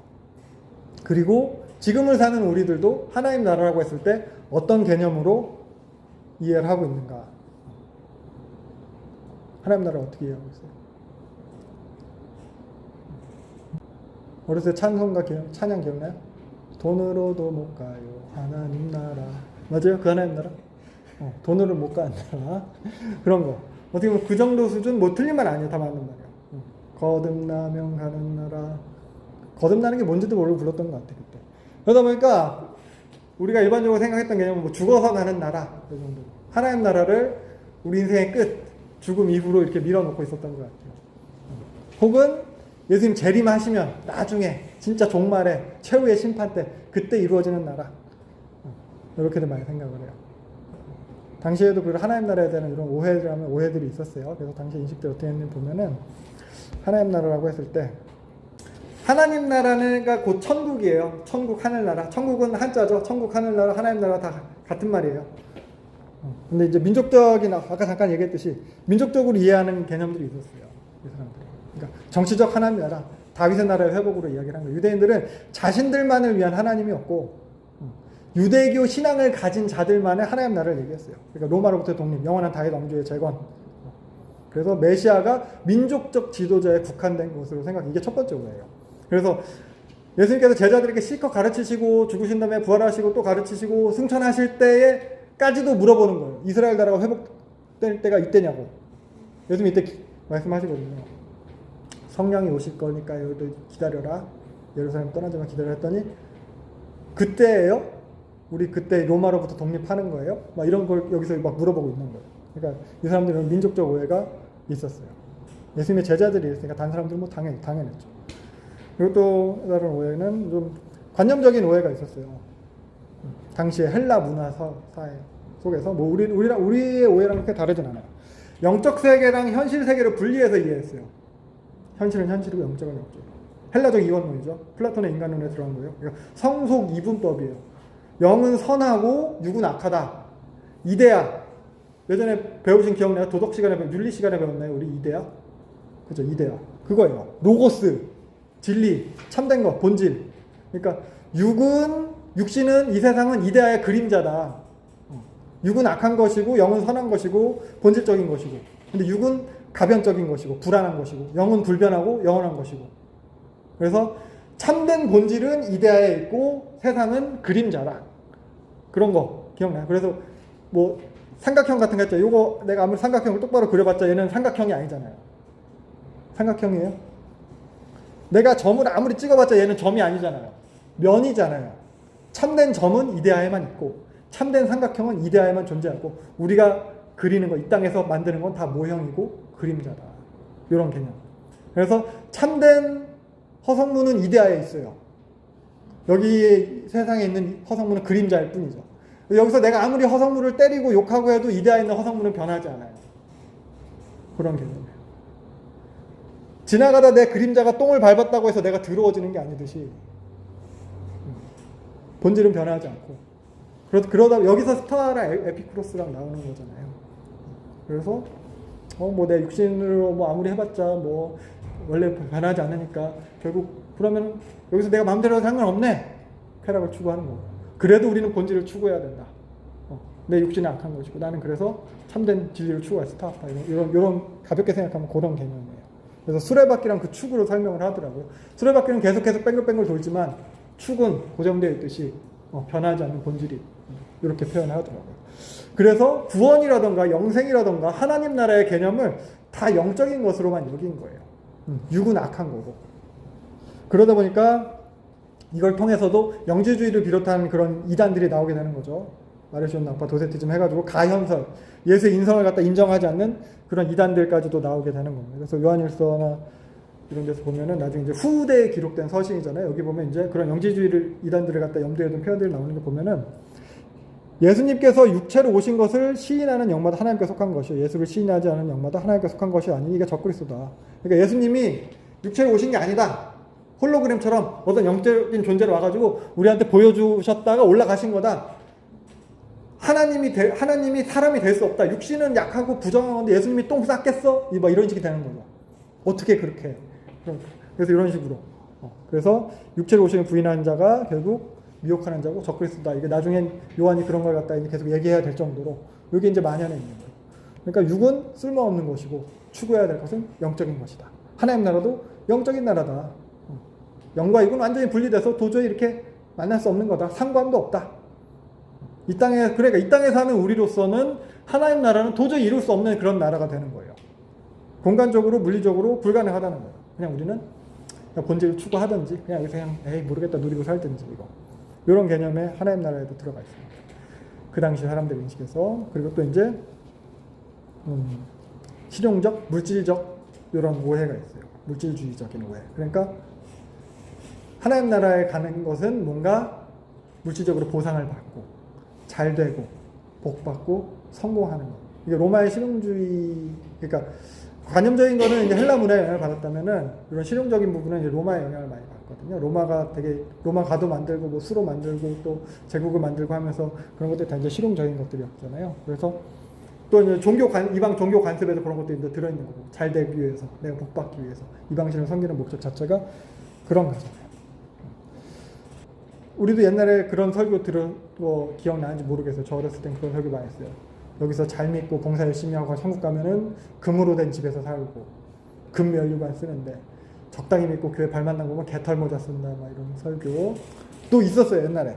그리고 지금을 사는 우리들도 하나님 나라라고 했을 때 어떤 개념으로 이해를 하고 있는가? 하나님 나라를 어떻게 이해하고 있어요? 어렸을 때 찬양 기억나요? 돈으로도 못 가요 하나님 나라. 맞아요? 그 하나님 나라? 돈으로 못 가는 나라. 그런 거. 어떻게 보면 그 정도 수준, 뭐 틀린 말 아니에요. 다 맞는 말이에요. 거듭나면 가는 나라. 거듭나는 게 뭔지도 모르고 불렀던 것 같아, 그때. 그러다 보니까 우리가 일반적으로 생각했던 개념은 뭐 죽어서 가는 나라, 그 정도. 하나님 나라를 우리 인생의 끝, 죽음 이후로 이렇게 밀어놓고 있었던 것 같아요. 혹은 예수님 재림하시면 나중에 진짜 종말에 최후의 심판 때 그때 이루어지는 나라, 이렇게들 많이 생각을 해요. 당시에도 그 하나님 나라에 대한 이런 오해들이 있었어요. 그래서 당시 인식들 어떻게 했는지 보면은 하나님 나라라고 했을 때 하나님 나라가 곧 천국이에요. 천국, 하늘나라. 천국은 한자죠. 천국, 하늘나라, 하나님 나라 다 같은 말이에요. 근데 이제 민족적인, 아까 잠깐 얘기했듯이 민족적으로 이해하는 개념들이 있었어요. 이 사람들이. 그러니까 정치적 하나님 나라, 다윗의 나라의 회복으로 이야기를 한 거예요. 유대인들은 자신들만을 위한 하나님이었고, 유대교 신앙을 가진 자들만의 하나님 나라를 얘기했어요. 그러니까 로마로부터 독립, 영원한 다윗 왕조의 재건. 그래서 메시아가 민족적 지도자에 국한된 것으로 이게 첫 번째 오해예요. 그래서 예수님께서 제자들에게 실컷 가르치시고 죽으신 다음에 부활하시고 또 가르치시고 승천하실 때까지도 물어보는 거예요. 이스라엘 나라가 회복될 때가 이때냐고. 예수님 이때 말씀하시거든요. 성령이 오실 거니까 여기도 기다려라. 예루살렘 떠나지만 기다려 했더니 그때예요? 우리 그때 로마로부터 독립하는 거예요? 막 이런 걸 여기서 막 물어보고 있는 거예요. 그러니까 이 사람들은 민족적 오해가 있었어요. 예수님의 제자들이 있으니까 다른 사람들은 뭐 당연했죠. 그리고 또 다른 오해는 좀 관념적인 오해가 있었어요. 당시에 헬라 문화 사회 속에서 뭐 우리의 오해랑 그렇게 다르진 않아요. 영적 세계랑 현실 세계를 분리해서 이해했어요. 현실은 현실이고 영적은 영적. 헬라적 이원론이죠. 플라톤의 인간론에 들어간 거예요. 그러니까 성속 이분법이에요. 영은 선하고 육은 악하다. 이데아. 예전에 배우신 기억나요? 도덕 시간에 윤리 시간에 배웠나요? 우리 이데아? 그죠? 이데아. 그거예요. 로고스, 진리, 참된 것, 본질. 그러니까 육신은 이 세상은 이데아의 그림자다. 육은 악한 것이고 영은 선한 것이고 본질적인 것이고. 근데 육은 가변적인 것이고 불안한 것이고 영은 불변하고 영원한 것이고 그래서 참된 본질은 이데아에 있고 세상은 그림자라. 그런 거 기억나요? 그래서 뭐 삼각형 같은 거 있죠. 이거 내가 아무리 삼각형을 똑바로 그려봤자 얘는 삼각형이 아니잖아요. 삼각형이에요? 내가 점을 아무리 찍어봤자 얘는 점이 아니잖아요. 면이잖아요. 참된 점은 이데아에만 있고 참된 삼각형은 이데아에만 존재하고 우리가 그리는 거, 이 땅에서 만드는 건 다 모형이고 그림자다. 이런 개념. 그래서 참된 허성문은 이데아에 있어요. 여기 세상에 있는 허성문은 그림자일 뿐이죠. 여기서 내가 아무리 허성문을 때리고 욕하고 해도 이데아에 있는 허성문은 변하지 않아요. 그런 개념이에요. 지나가다 내 그림자가 똥을 밟았다고 해서 내가 더러워지는 게 아니듯이 본질은 변하지 않고 그러다 여기서 스토아랑 에피쿠로스랑 나오는 거잖아요. 그래서 뭐 내 육신으로 뭐 아무리 해봤자 뭐 원래 변하지 않으니까 결국 그러면 여기서 내가 마음대로 해도 상관없네. 쾌락을 추구하는 거고. 그래도 우리는 본질을 추구해야 된다. 내 육신은 악한 것이고 나는 그래서 참된 진리를 추구할 스타파 이런 가볍게 생각하면 그런 개념이에요. 그래서 수레바퀴랑 그 축으로 설명을 하더라고요. 수레바퀴는 계속해서 뺑글뺑글 돌지만 축은 고정되어 있듯이 변하지 않는 본질이 이렇게 표현을 하더라고요. 그래서 구원이라던가 영생이라던가 하나님 나라의 개념을 다 영적인 것으로만 여긴 거예요. 육은 악한 거고. 그러다 보니까 이걸 통해서도 영지주의를 비롯한 그런 이단들이 나오게 되는 거죠. 마르시온 낙파 도세티즘 해가지고 가현설, 예수의 인성을 갖다 인정하지 않는 그런 이단들까지도 나오게 되는 겁니다. 그래서 요한일서나 이런 데서 보면은 나중에 이제 후대에 기록된 서신이잖아요. 여기 보면 이제 그런 영지주의를 이단들을 갖다 염두에 둔 표현들이 나오는 거 보면은 예수님께서 육체로 오신 것을 시인하는 영마다 하나님께 속한 것이요 예수를 시인하지 않은 영마다 하나님께 속한 것이 아니니 이게 적그리스도다. 그러니까 예수님이 육체로 오신 게 아니다. 홀로그램처럼 어떤 영적인 존재로 와가지고 우리한테 보여주셨다가 올라가신 거다. 하나님이 사람이 될 수 없다. 육신은 약하고 부정한 건데 예수님이 똥 쌌겠어? 막 이런 식이 되는 거죠. 어떻게 그렇게 해? 그래서 이런 식으로. 그래서 육체로 오시는 부인하는 자가 결국 미혹하는 자고 적그리스도다. 이게 나중엔 요한이 그런 걸 갖다 계속 얘기해야 될 정도로 이게 이제 만연해 있는 거예요. 그러니까 육은 쓸모없는 것이고 추구해야 될 것은 영적인 것이다. 하나님 나라도 영적인 나라다. 영과 육은 완전히 분리돼서 도저히 이렇게 만날 수 없는 거다. 상관도 없다. 그러니까 이 땅에 사는 우리로서는 하나님 나라는 도저히 이룰 수 없는 그런 나라가 되는 거예요. 공간적으로, 물리적으로 불가능하다는 거예요. 그냥 우리는 본질을 추구하든지, 그냥 에이, 모르겠다, 누리고 살든지, 이런 개념에 하나님 나라에도 들어가 있습니다. 그 당시 사람들 인식에서. 그리고 또 이제, 실용적, 물질적, 이런 오해가 있어요. 물질주의적인 오해. 그러니까, 하나님 나라에 가는 것은 뭔가 물질적으로 보상을 받고, 잘 되고, 복 받고, 성공하는 것. 이게 로마의 실용주의, 그러니까, 관념적인 거는 이제 헬라 문화의 영향을 받았다면은 이런 실용적인 부분은 이제 로마의 영향을 많이 받거든요. 로마 가도 만들고 뭐 수로 만들고 또 제국을 만들고 하면서 그런 것들이 다 이제 실용적인 것들이었잖아요. 그래서 또 이제 이방 종교 관습에서 그런 것들이 이제 들어있는 거고 잘 되기 위해서 내가 복 받기 위해서 이방신을 섬기는 목적 자체가 그런 거잖아요. 우리도 옛날에 그런 설교 들은 거 기억나는지 모르겠어요. 저 어렸을 땐 그런 설교 많이 했어요. 여기서 잘 믿고 봉사 열심히 하고 천국 가면은 금으로 된 집에서 살고 금 면류관 쓰는데 적당히 믿고 교회 발만 담그면 개털 모자 쓴다 막 이런 설교 또 있었어요 옛날에.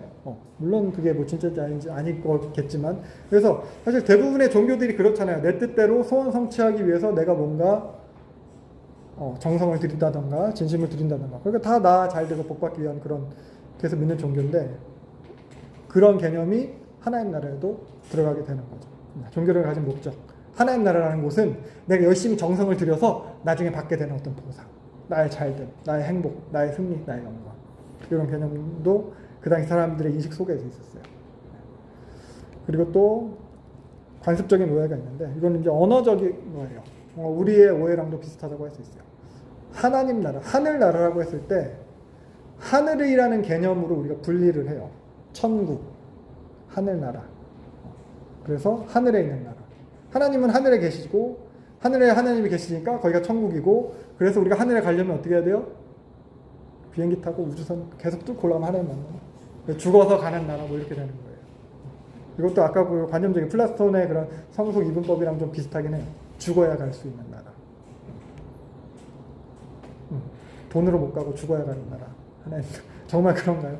물론 그게 뭐 진짜인지 아닌지 아닐 거겠지만 그래서 사실 대부분의 종교들이 그렇잖아요. 내 뜻대로 소원 성취하기 위해서 내가 뭔가 정성을 들인다던가 진심을 들인다던가 그러니까 다 나 잘 되고 복 받기 위한 그런 그래서 믿는 종교인데 그런 개념이 하나님 나라에도 들어가게 되는 거죠. 종교를 가진 목적. 하나님 나라라는 곳은 내가 열심히 정성을 들여서 나중에 받게 되는 어떤 보상. 나의 잘됨, 나의 행복, 나의 승리, 나의 영광. 이런 개념도 그 당시 사람들의 인식 속에서 있었어요. 그리고 또 관습적인 오해가 있는데 이건 이제 언어적인 거예요. 우리의 오해랑도 비슷하다고 할 수 있어요. 하나님 나라, 하늘 나라라고 했을 때 하늘이라는 개념으로 우리가 분리를 해요. 천국, 하늘 나라. 그래서 하늘에 있는 나라. 하나님은 하늘에 계시고 하늘에 하나님이 계시니까 거기가 천국이고 그래서 우리가 하늘에 가려면 어떻게 해야 돼요? 비행기 타고 우주선 계속 뚫고 올라가면 하나님 만나요. 죽어서 가는 나라 뭐 이렇게 되는 거예요. 이것도 아까 그 관념적인 플라톤의 그런 성속 이분법이랑 좀 비슷하긴 해요. 죽어야 갈 수 있는 나라. 돈으로 못 가고 죽어야 가는 나라. 하나님 정말 그런가요?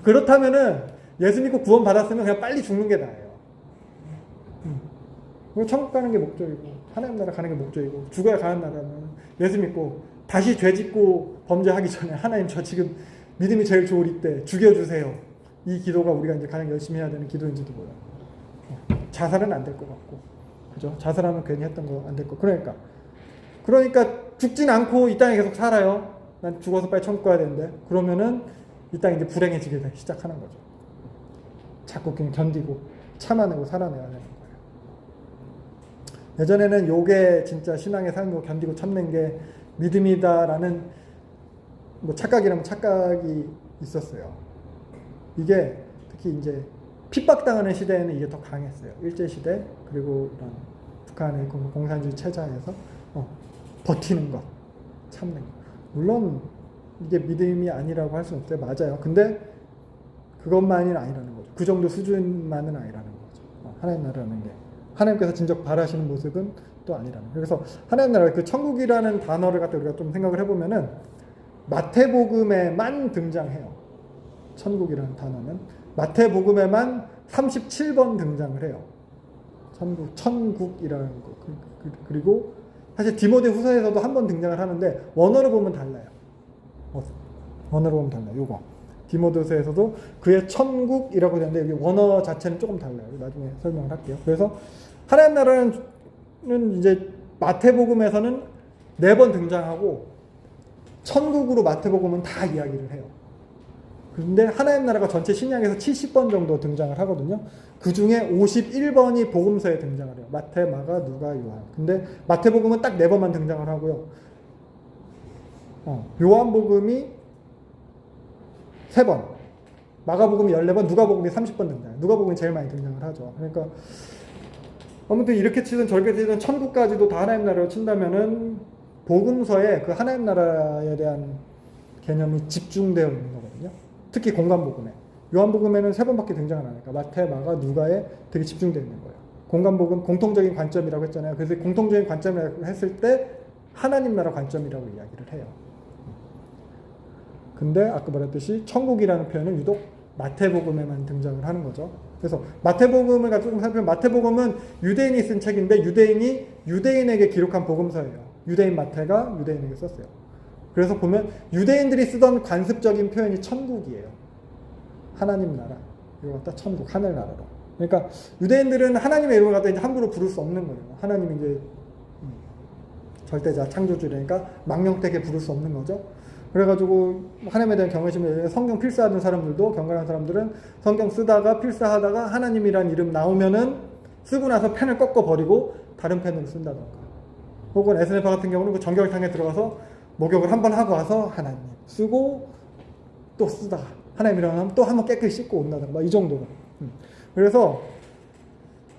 그렇다면은 예수 믿고 구원 받았으면 그냥 빨리 죽는 게 나아요. 천국 가는 게 목적이고 하나님 나라 가는 게 목적이고 죽어야 가는 나라는 예수 믿고 다시 죄 짓고 범죄하기 전에 하나님 저 지금 믿음이 제일 좋을 이때 죽여주세요. 이 기도가 우리가 이제 가장 열심히 해야 되는 기도인지도 몰라요. 자살은 안 될 것 같고, 그죠? 자살하면 괜히 했던 거 안 될 거. 그러니까 죽진 않고 이 땅에 계속 살아요. 난 죽어서 빨리 천국 가야 되는데 그러면은 이 땅이 이제 불행해지게 시작하는 거죠. 자꾸 그냥 견디고 참아내고 살아내야 되는 거예요. 예전에는 요게 진짜 신앙의 삶으로 견디고 참는 게 믿음이다라는 뭐 착각이라면 착각이 있었어요. 이게 특히 이제 핍박당하는 시대에는 이게 더 강했어요. 일제시대 그리고 이런 북한의 공산주의 체제에서 버티는 것, 참는 것. 물론 이게 믿음이 아니라고 할 수는 없어요. 맞아요. 근데 그것만이 아니라는 거죠. 그 정도 수준만은 아니라는 거죠. 하나님 나라라는 게 하나님께서 진정 바라시는 모습은 또 아니라는 거예요. 그래서 하나님 나라 그 천국이라는 단어를 갖다 우리가 좀 생각을 해보면은 마태복음에만 등장해요. 천국이라는 단어는 마태복음에만 37번 등장을 해요. 천국이라는 거. 그리고 사실 디모데 후서에서도 한 번 등장을 하는데 원어로 보면 달라요. 원어로 보면 달라요. 요거 디모데후서에서도 그의 천국이라고 되는데 여기 원어 자체는 조금 달라요. 나중에 설명을 할게요. 그래서 하나님 나라는 이제 마태복음에서는 4번 등장하고 천국으로 마태복음은 다 이야기를 해요. 그런데 하나님 나라가 전체 신약에서 70번 정도 등장을 하거든요. 그 중에 51번이 복음서에 등장을 해요. 마태, 마가, 누가, 요한. 근데 마태복음은 딱 4번만 등장을 하고요. 요한복음이 3번, 마가복음이 14번, 누가복음이 30번 등장해요. 누가복음이 제일 많이 등장을 하죠. 그러니까 아무튼 이렇게 치든 저렇게 치든 천국까지도 다 하나님 나라로 친다면은 복음서에 그 하나님 나라에 대한 개념이 집중되어 있는 거거든요. 특히 공간복음에. 요한복음에는 3번밖에 등장을 안 하니까 마태, 마가, 누가에 되게 집중되어 있는 거예요. 공간복음 공통적인 관점이라고 했잖아요. 그래서 공통적인 관점이라고 했을 때 하나님 나라 관점이라고 이야기를 해요. 근데 아까 말했듯이 천국이라는 표현은 유독 마태복음에만 등장을 하는 거죠. 그래서 마태복음을 조금 살펴보면 마태복음은 유대인이 쓴 책인데 유대인이 유대인에게 기록한 복음서예요. 유대인 마태가 유대인에게 썼어요. 그래서 보면 유대인들이 쓰던 관습적인 표현이 천국이에요. 하나님 나라. 이거 갖다 천국, 하늘나라로. 그러니까 유대인들은 하나님의 이름을 갖다 이제 함부로 부를 수 없는 거예요. 하나님이 이제 절대자, 창조주라니까 망령되게 부를 수 없는 거죠. 그래가지고 하나님에 대한 경외심을 성경 필사하는 사람들도 경건한 사람들은 성경 쓰다가 필사하다가 하나님이란 이름 나오면은 쓰고 나서 펜을 꺾어 버리고 다른 펜으로 쓴다던가. 혹은 에스네파 같은 경우는 그 정결탕에 들어가서 목욕을 한번 하고 와서 하나님 쓰고 또 쓰다가 하나님이라고 하면 또 한번 깨끗이 씻고 온다던가 막 이 정도로. 그래서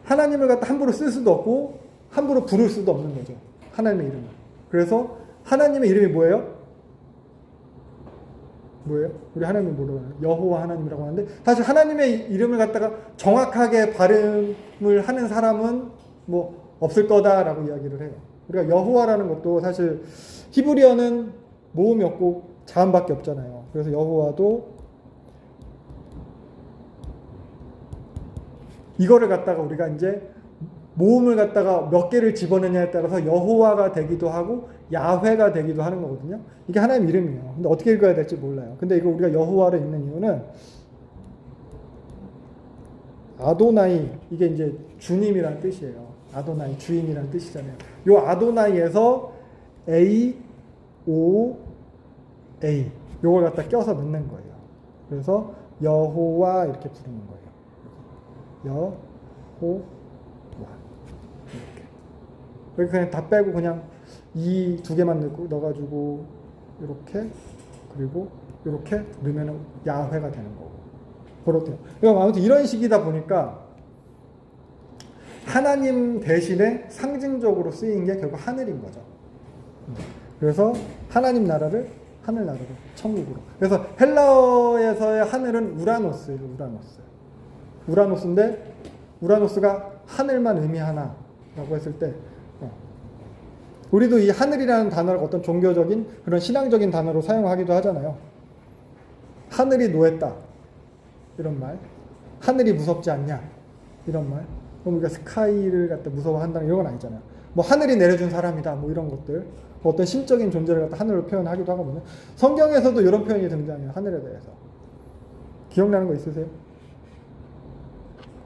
하나님을 갖다 함부로 쓸 수도 없고 함부로 부를 수도 없는 거죠. 하나님의 이름을. 그래서 하나님의 이름이 뭐예요? 우리 하나님이 뭐라고 하나요? 여호와 하나님이라고 하는데 사실 하나님의 이름을 갖다가 정확하게 발음을 하는 사람은 뭐 없을 거다라고 이야기를 해요. 우리가 여호와라는 것도 사실 히브리어는 모음이 없고 자음밖에 없잖아요. 그래서 여호와도 이거를 갖다가 우리가 이제 모음을 갖다가 몇 개를 집어넣냐에 따라서 여호와가 되기도 하고 야훼가 되기도 하는 거거든요. 이게 하나님 이름이에요. 근데 어떻게 읽어야 될지 몰라요. 근데 이거 우리가 여호와를 읽는 이유는 아도나이, 이게 이제 주님이라는 뜻이에요. 아도나이, 주인이라는 뜻이잖아요. 요 아도나이에서 A, O, A 요걸 갖다 껴서 넣는 거예요. 그래서 여호와 이렇게 부르는 거예요. 여호와 이렇게 그냥 다 빼고 그냥 이 2개만 넣어가지고 이렇게 그리고 이렇게 넣으면 야훼가 되는 거고 그렇대요. 그러니까 아무튼 이런 식이다 보니까 하나님 대신에 상징적으로 쓰인 게 결국 하늘인 거죠. 그래서 하나님 나라를 하늘나라로 천국으로. 그래서 헬라어에서의 하늘은 우라노스예요. 우라노스인데 우라노스가 하늘만 의미하나라고 했을 때 우리도 이 하늘이라는 단어를 어떤 종교적인 그런 신앙적인 단어로 사용하기도 하잖아요. 하늘이 노했다. 이런 말. 하늘이 무섭지 않냐. 이런 말. 그럼 우리가 스카이를 갖다 무서워한다는 이런 건 아니잖아요. 뭐 하늘이 내려준 사람이다. 뭐 이런 것들. 어떤 신적인 존재를 갖다 하늘로 표현하기도 하거든요. 성경에서도 이런 표현이 등장해요. 하늘에 대해서. 기억나는 거 있으세요?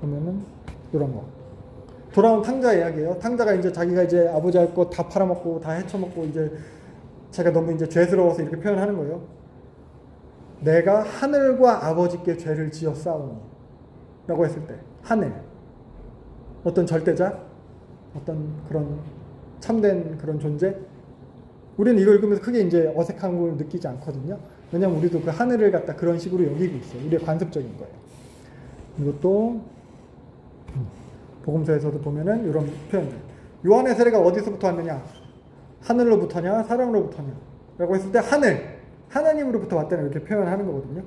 그러면은 이런 거. 돌아온 탕자 이야기예요. 탕자가 이제 자기가 이제 아버지 할 거 다 팔아먹고 다 헤쳐먹고 이제 제가 너무 이제 죄스러워서 이렇게 표현하는 거예요. 내가 하늘과 아버지께 죄를 지었사오니 라고 했을 때 하늘 어떤 절대자 어떤 그런 참된 그런 존재 우리는 이걸 읽으면서 크게 이제 어색한 걸 느끼지 않거든요. 왜냐하면 우리도 그 하늘을 갖다 그런 식으로 여기고 있어요. 우리의 관습적인 거예요. 이것도 복음서에서도 보면은 이런 표현들. 요한의 세례가 어디서부터 왔느냐? 하늘로부터냐? 사람으로부터냐? 라고 했을 때 하나님으로부터 왔다는 이렇게 표현하는 거거든요.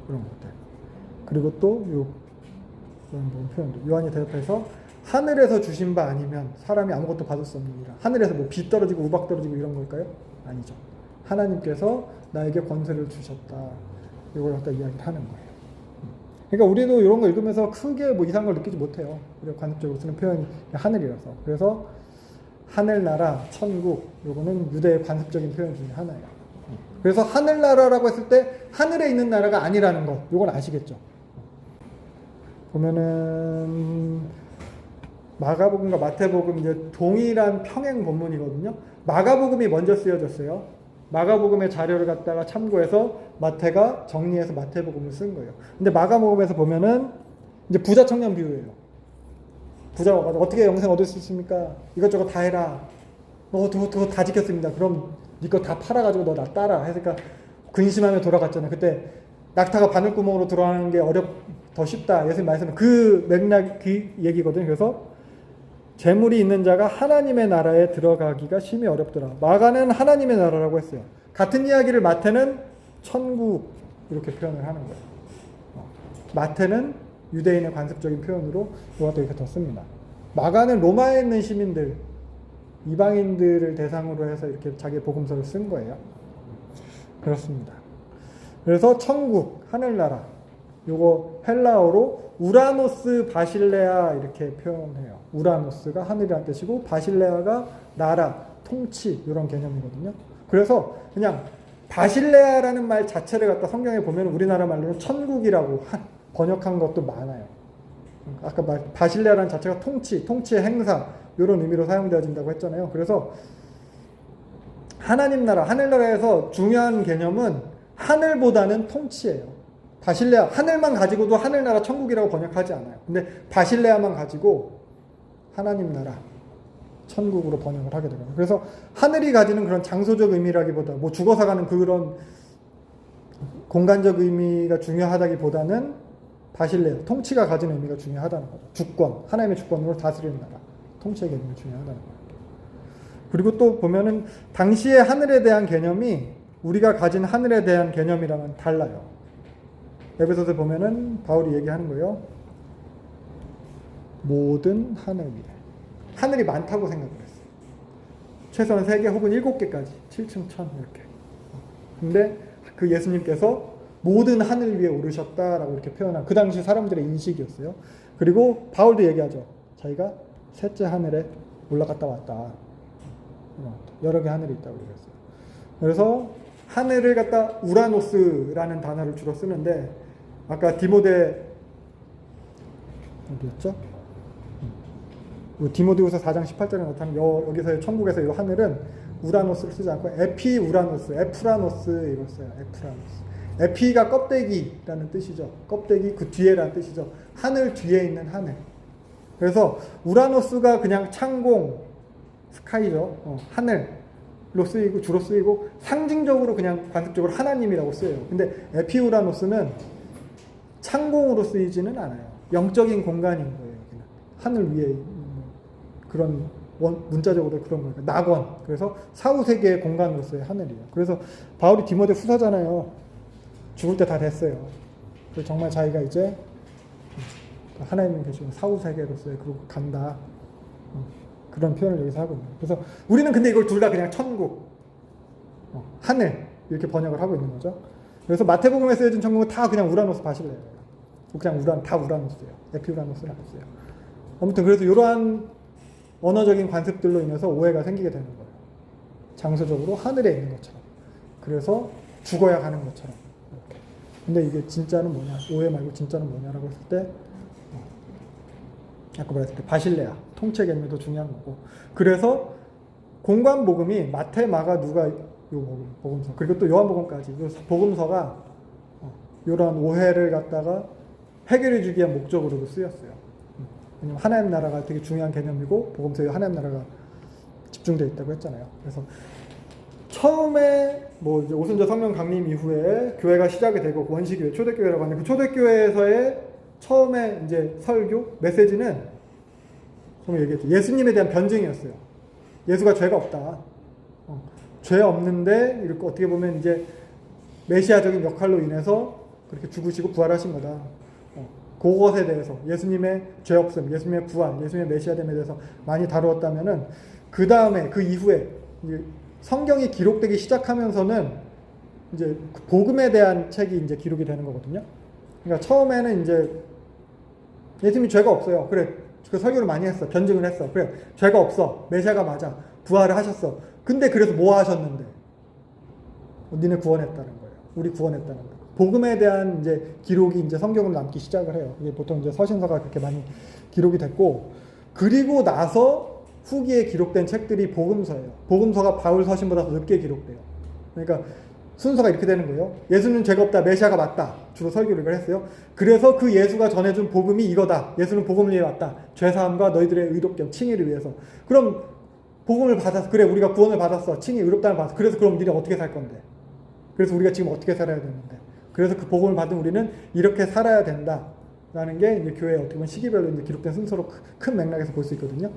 그런 것들. 그리고 또 이런 표현들. 요한이 대답해서 하늘에서 주신 바 아니면 사람이 아무것도 받을 수 없느니라. 하늘에서 뭐 비 떨어지고 우박 떨어지고 이런 걸까요? 아니죠. 하나님께서 나에게 권세를 주셨다. 이걸 갖다 이야기를 하는 거예요. 그러니까 우리도 이런 거 읽으면서 크게 뭐 이상한 걸 느끼지 못해요. 우리가 관습적으로 쓰는 표현이 하늘이라서. 그래서 하늘나라, 천국, 요거는 유대의 관습적인 표현 중에 하나예요. 그래서 하늘나라라고 했을 때 하늘에 있는 나라가 아니라는 것, 요건 아시겠죠? 보면은 마가복음과 마태복음 이제 동일한 평행 본문이거든요. 마가복음이 먼저 쓰여졌어요. 마가복음의 자료를 갖다가 참고해서 마태가 정리해서 마태복음을 쓴 거예요. 근데 마가복음에서 보면은 이제 부자 청년 비유예요. 부자가 와서 어떻게 영생 얻을 수 있습니까? 이것저것 다 해라. 그거 다 지켰습니다. 그럼 네 거 다 팔아가지고 너 나 따라. 해서니까 근심하며 돌아갔잖아요. 그때 낙타가 바늘구멍으로 들어가는 게 더 쉽다. 예수님 말씀은 그 맥락 그 얘기거든요. 그래서 재물이 있는 자가 하나님의 나라에 들어가기가 심히 어렵더라. 마가는 하나님의 나라라고 했어요. 같은 이야기를 마태는 천국 이렇게 표현을 하는 거예요. 마태는 유대인의 관습적인 표현으로 이것도 이렇게 덧습니다. 마가는 로마에 있는 시민들, 이방인들을 대상으로 해서 이렇게 자기의 복음서를 쓴 거예요. 그렇습니다. 그래서 천국, 하늘나라, 요거 헬라어로 우라노스 바실레아 이렇게 표현해요. 우라노스가 하늘이라는 뜻이고 바실레아가 나라, 통치 이런 개념이거든요. 그래서 그냥 바실레아라는 말 자체를 갖다 성경에 보면 우리나라 말로는 천국이라고 번역한 것도 많아요. 아까 바실레아라는 자체가 통치의 행사 이런 의미로 사용되어진다고 했잖아요. 그래서 하나님 나라, 하늘나라에서 중요한 개념은 하늘보다는 통치예요. 바실레아, 하늘만 가지고도 하늘나라 천국이라고 번역하지 않아요. 근데 바실레아만 가지고 하나님 나라, 천국으로 번역을 하게 되거든요. 그래서 하늘이 가지는 그런 장소적 의미라기보다 뭐 죽어서 가는 그런 공간적 의미가 중요하다기보다는 바실레아, 통치가 가지는 의미가 중요하다는 거죠. 주권, 하나님의 주권으로 다스리는 나라, 통치의 개념이 중요하다는 거예요. 그리고 또 보면은 당시의 하늘에 대한 개념이 우리가 가진 하늘에 대한 개념이랑은 달라요. 에베소서 보면은 바울이 얘기하는 거예요. 모든 하늘 위에. 하늘이 많다고 생각을 했어요. 최소한 3개 혹은 7개까지. 7층, 1000 이렇게. 근데 그 예수님께서 모든 하늘 위에 오르셨다라고 이렇게 표현한 그 당시 사람들의 인식이었어요. 그리고 바울도 얘기하죠. 자기가 셋째 하늘에 올라갔다 왔다. 여러 개 하늘이 있다고 그랬어요. 그래서 하늘을 갖다 우라노스라는 단어를 주로 쓰는데 아까 디모데 어디였죠? 디모데후서 4장 18절에 나타나는 여기서의 천국에서 이 하늘은 우라노스를 쓰지 않고 에피우라노스, 에프라노스 이걸 써요. 에프라노스. 에피가 껍데기라는 뜻이죠. 껍데기 그 뒤에라는 뜻이죠. 하늘 뒤에 있는 하늘. 그래서 우라노스가 그냥 창공, 스카이죠. 하늘로 쓰이고 주로 쓰이고 상징적으로 그냥 관습적으로 하나님이라고 쓰여요. 근데 에피우라노스는 창공으로 쓰이지는 않아요. 영적인 공간인 거예요. 여기는. 하늘 위에 그런 문자적으로 그런 거예요. 낙원. 그래서 사후세계의 공간으로서의 하늘이에요. 그래서 바울이 디모데 후서잖아요. 죽을 때 다 됐어요. 그래서 정말 자기가 이제 하나님 계시는 사후세계로서의 그러고 간다. 그런 표현을 여기서 하고 있는 거예요. 그래서 우리는 근데 이걸 둘 다 그냥 천국, 하늘 이렇게 번역을 하고 있는 거죠. 그래서 마태복음에 쓰여진 천국은 다 그냥 우라노스 바실레예요. 그냥 다 우라노스예요. 에피우라노스는 아니었어요. 아무튼 그래서 이러한 언어적인 관습들로 인해서 오해가 생기게 되는 거예요. 장소적으로 하늘에 있는 것처럼. 그래서 죽어야 가는 것처럼. 이렇게. 근데 이게 진짜는 뭐냐? 오해 말고 진짜는 뭐냐라고 했을 때 아까 말했을 때 바실레아, 통째 개념도 중요한 거고. 그래서 공관복음이 마태, 마가, 누가 요 복음서 그리고 또 요한복음까지 요 복음서가 이러한 오해를 갖다가 해결해 주기 위한 목적으로도 쓰였어요. 왜냐면 하나님 나라가 되게 중요한 개념이고 복음서에 하나님 나라가 집중되어 있다고 했잖아요. 그래서 처음에 뭐 이제 오순절 성령 강림 이후에 교회가 시작이 되고 원시교회, 초대교회라고 하는데 그 초대교회에서의 처음에 이제 설교 메시지는 처음에 얘기했죠. 예수님에 대한 변증이었어요. 예수가 죄가 없다. 죄 없는데 이렇게 어떻게 보면 이제 메시아적인 역할로 인해서 그렇게 죽으시고 부활하신 거다. 그것에 대해서 예수님의 죄 없음, 예수님의 부활, 예수님의 메시아됨에 대해서 많이 다루었다면은 그 다음에 그 이후에 이제 성경이 기록되기 시작하면서는 이제 복음에 대한 책이 이제 기록이 되는 거거든요. 그러니까 처음에는 이제 예수님이 죄가 없어요. 그래, 그 설교를 많이 했어. 변증을 했어. 그래, 죄가 없어. 메시아가 맞아. 부활을 하셨어. 근데 그래서 뭐 하셨는데? 니네 구원했다는 거예요. 우리 구원했다는 거예요. 복음에 대한 이제 기록이 이제 성경으로 남기 시작을 해요. 이게 보통 이제 서신서가 그렇게 많이 기록이 됐고, 그리고 나서 후기에 기록된 책들이 복음서예요. 복음서가 바울 서신보다 더 늦게 기록돼요. 그러니까 순서가 이렇게 되는 거예요. 예수는 죄가 없다. 메시아가 맞다. 주로 설교를 했어요. 그래서 그 예수가 전해준 복음이 이거다. 예수는 복음을 위해 왔다. 죄사함과 너희들의 의롭게 칭의를 위해서. 그럼 복음을 받았어. 그래, 우리가 구원을 받았어. 칭의 의롭다는 받았어. 그래서 그럼 우리는 어떻게 살 건데? 그래서 우리가 지금 어떻게 살아야 되는데? 그래서 그 복음을 받은 우리는 이렇게 살아야 된다라는 게 이제 교회에 어떻게 보면 시기별로 이제 기록된 순서로 큰 맥락에서 볼 수 있거든요.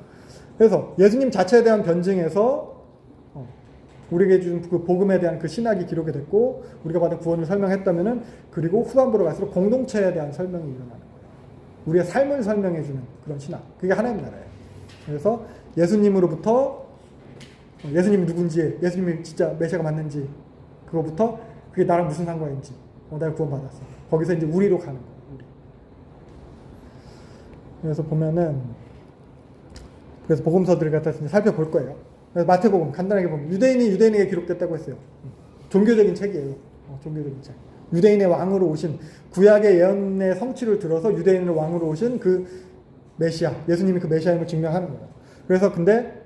그래서 예수님 자체에 대한 변증에서 우리에게 준 그 복음에 대한 그 신학이 기록이 됐고 우리가 받은 구원을 설명했다면은 그리고 후반부로 갈수록 공동체에 대한 설명이 일어나는 거예요. 우리의 삶을 설명해주는 그런 신학. 그게 하나님 나라예요. 그래서 예수님으로부터 예수님이 누군지, 예수님이 진짜 메시아가 맞는지 그거부터 그게 나랑 무슨 상관인지, 내가 구원받았어. 거기서 이제 우리로 가는 거예요. 우리. 그래서 보면은 그래서 복음서들을 갖다 살펴볼 거예요. 그래서 마태복음 간단하게 보면 유대인이 유대인에게 기록됐다고 했어요. 종교적인 책이에요. 종교적인 책. 유대인의 왕으로 오신 구약의 예언의 성취를 들어서 유대인의 왕으로 오신 그 메시아, 예수님이 그 메시아임을 증명하는 거예요. 그래서 근데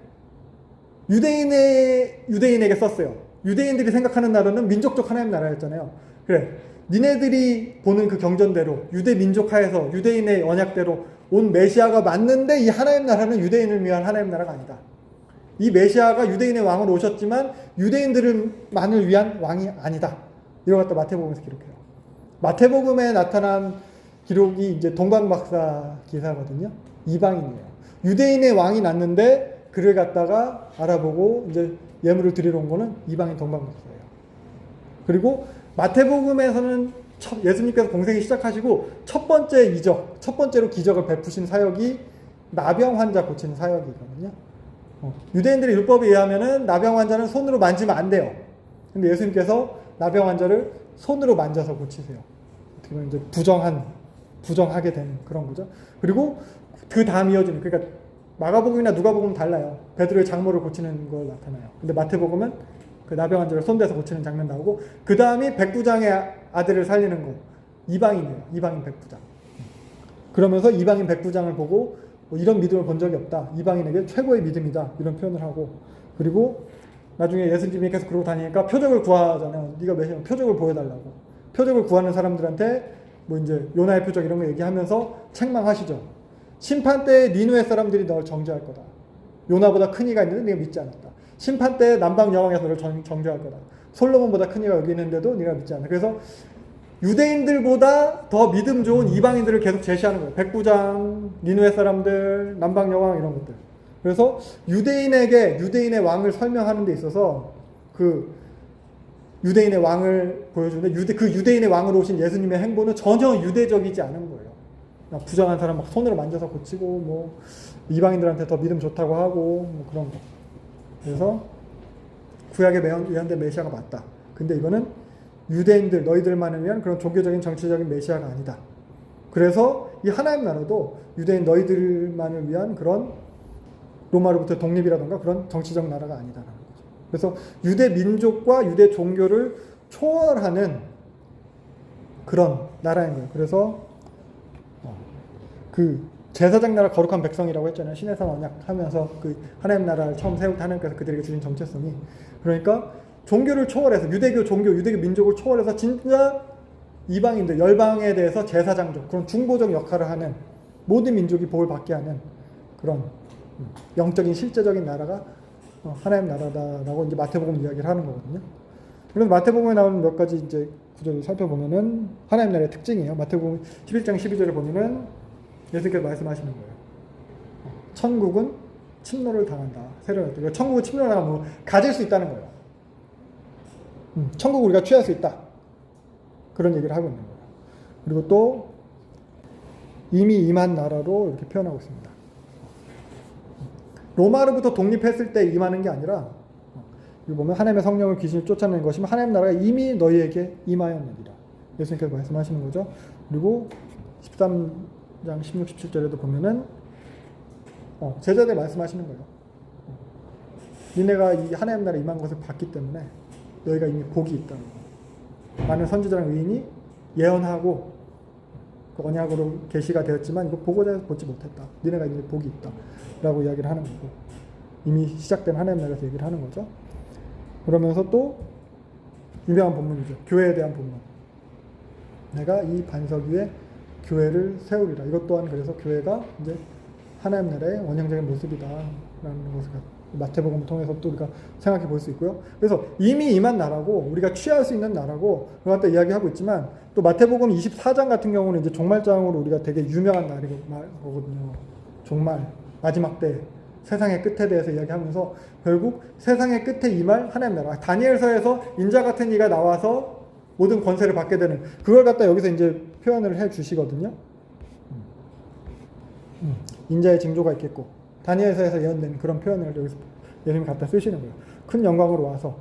유대인에게 썼어요. 유대인들이 생각하는 나라는 민족적 하나님 나라였잖아요. 그래, 니네들이 보는 그 경전대로 유대 민족 하에서 유대인의 언약대로 온 메시아가 맞는데 이 하나님 나라는 유대인을 위한 하나님 나라가 아니다. 이 메시아가 유대인의 왕으로 오셨지만 유대인들만을 위한 왕이 아니다. 이걸 갖다 마태복음에서 기록해요. 마태복음에 나타난 기록이 이제 동방박사 기사거든요. 이방인이에요. 유대인의 왕이 났는데 그를 갖다가 알아보고 이제 예물을 드리러 온 거는 이방인 동방박사예요. 그리고 마태복음에서는 예수님께서 공생이 시작하시고 첫 번째 이적, 첫 번째로 기적을 베푸신 사역이 나병 환자 고치는 사역이거든요. 유대인들의 율법에 의하면은 나병 환자는 손으로 만지면 안 돼요. 근데 예수님께서 나병 환자를 손으로 만져서 고치세요. 어떻게 보면 이제 부정하게 되는 그런 거죠. 그리고 그 다음 이어지는, 그러니까 마가복음이나 누가복음은 달라요. 베드로의 장모를 고치는 걸 나타나요. 근데 마태복음은 그 나병 환자를 손대서 고치는 장면 나오고, 그 다음이 백부장의 아들을 살리는 거, 이방인이에요. 이방인 백부장. 그러면서 이방인 백부장을 보고 이런 믿음을 본 적이 없다. 이방인에게 최고의 믿음이다. 이런 표현을 하고, 그리고 나중에 예수님이 계속 그러고 다니니까 표적을 구하잖아요. 네가 메시아, 표적을 보여달라고. 표적을 구하는 사람들한테 뭐 이제 요나의 표적 이런 거 얘기하면서 책망하시죠. 심판 때에 니누의 사람들이 널 정죄할 거다. 요나보다 큰 이가 있는데 네가 믿지 않았다. 심판 때에 남방 여왕에서 너를 정죄할 거다. 솔로몬보다 큰 이가 여기 있는데도 네가 믿지 않았다. 그래서 유대인들보다 더 믿음 좋은 이방인들을 계속 제시하는 거예요. 백부장, 니누의 사람들, 남방 여왕 이런 것들. 그래서 유대인에게 유대인의 왕을 설명하는 데 있어서 그 유대인의 왕을 보여주는데 그 유대인의 왕으로 오신 예수님의 행보는 전혀 유대적이지 않은 거예요. 부정한 사람 막 손으로 만져서 고치고 뭐 이방인들한테 더 믿음 좋다고 하고 뭐 그런 거. 그래서 구약에 예언된 메시아가 맞다. 근데 이거는 유대인들 너희들만을 위한 그런 종교적인 정치적인 메시아가 아니다. 그래서 이 하나님 나라도 유대인 너희들만을 위한 그런 로마로부터 독립이라던가 그런 정치적 나라가 아니다라는 거죠. 그래서 유대 민족과 유대 종교를 초월하는 그런 나라인 거예요. 그래서 그 제사장 나라 거룩한 백성이라고 했잖아요. 신해산 언약 하면서 그 하나님 나라를 처음 세울 때 하나님께서 그들에게 주신 정체성이, 그러니까 종교를 초월해서 유대교 종교, 유대교 민족을 초월해서 진짜 이방인들, 열방에 대해서 제사장적 그런 중보적 역할을 하는 모든 민족이 복을 받게 하는 그런 영적인 실제적인 나라가 하나님 나라다라고 이제 마태복음 이야기를 하는 거거든요. 그래서 마태복음에 나오는 몇 가지 이제 구절을 살펴보면은 하나님 나라의 특징이에요. 마태복음 11장 12절을 보면은 예수께서 말씀하시는 거예요. 천국은 침노를 당한다. 세례를 천국은 침노를 당하면 가질 수 있다는 거예요. 천국 우리가 취할 수 있다. 그런 얘기를 하고 있는 거예요. 그리고 또 이미 임한 나라로 이렇게 표현하고 있습니다. 로마로부터 독립했을 때 임하는 게 아니라 여기 보면 하나님의 성령을 귀신을 쫓아내는 것이면 하나님 나라가 이미 너희에게 임하였느니라. 예수님께서 말씀하시는 거죠. 그리고 13장 16, 17절에도 보면은 제자들 말씀하시는 거예요. 니네가 이 하나님 나라에 임한 것을 봤기 때문에 너희가 이미 복이 있다는 거예요. 많은 선지자랑 의인이 예언하고 그 언약으로 계시가 되었지만 이거 보고자 보지 못했다. 니네가 이미 복이 있다. 라고 이야기를 하는 거고, 이미 시작된 하나님 나라에서 얘기를 하는 거죠. 그러면서 또 유명한 본문이죠. 교회에 대한 본문. 내가 이 반석 위에 교회를 세우리라. 이것 또한 그래서 교회가 이제 하나님 나라의 원형적인 모습이다라는 것을 마태복음을 통해서 또 우리가 생각해 볼 수 있고요. 그래서 이미 임한 나라고 우리가 취할 수 있는 나라고 그걸 갖다 이야기하고 있지만, 또 마태복음 24장 같은 경우는 이제 종말장으로 우리가 되게 유명한 날이거든요. 종말, 마지막 때 세상의 끝에 대해서 이야기하면서 결국 세상의 끝에 임할 하나님 나라, 다니엘서에서 인자 같은 이가 나와서 모든 권세를 받게 되는 그걸 갖다 여기서 이제 표현을 해 주시거든요. 인자의 징조가 있겠고, 다니엘서에서 예언된 그런 표현을 여기서 예수님이 갖다 쓰시는 거예요. 큰 영광으로 와서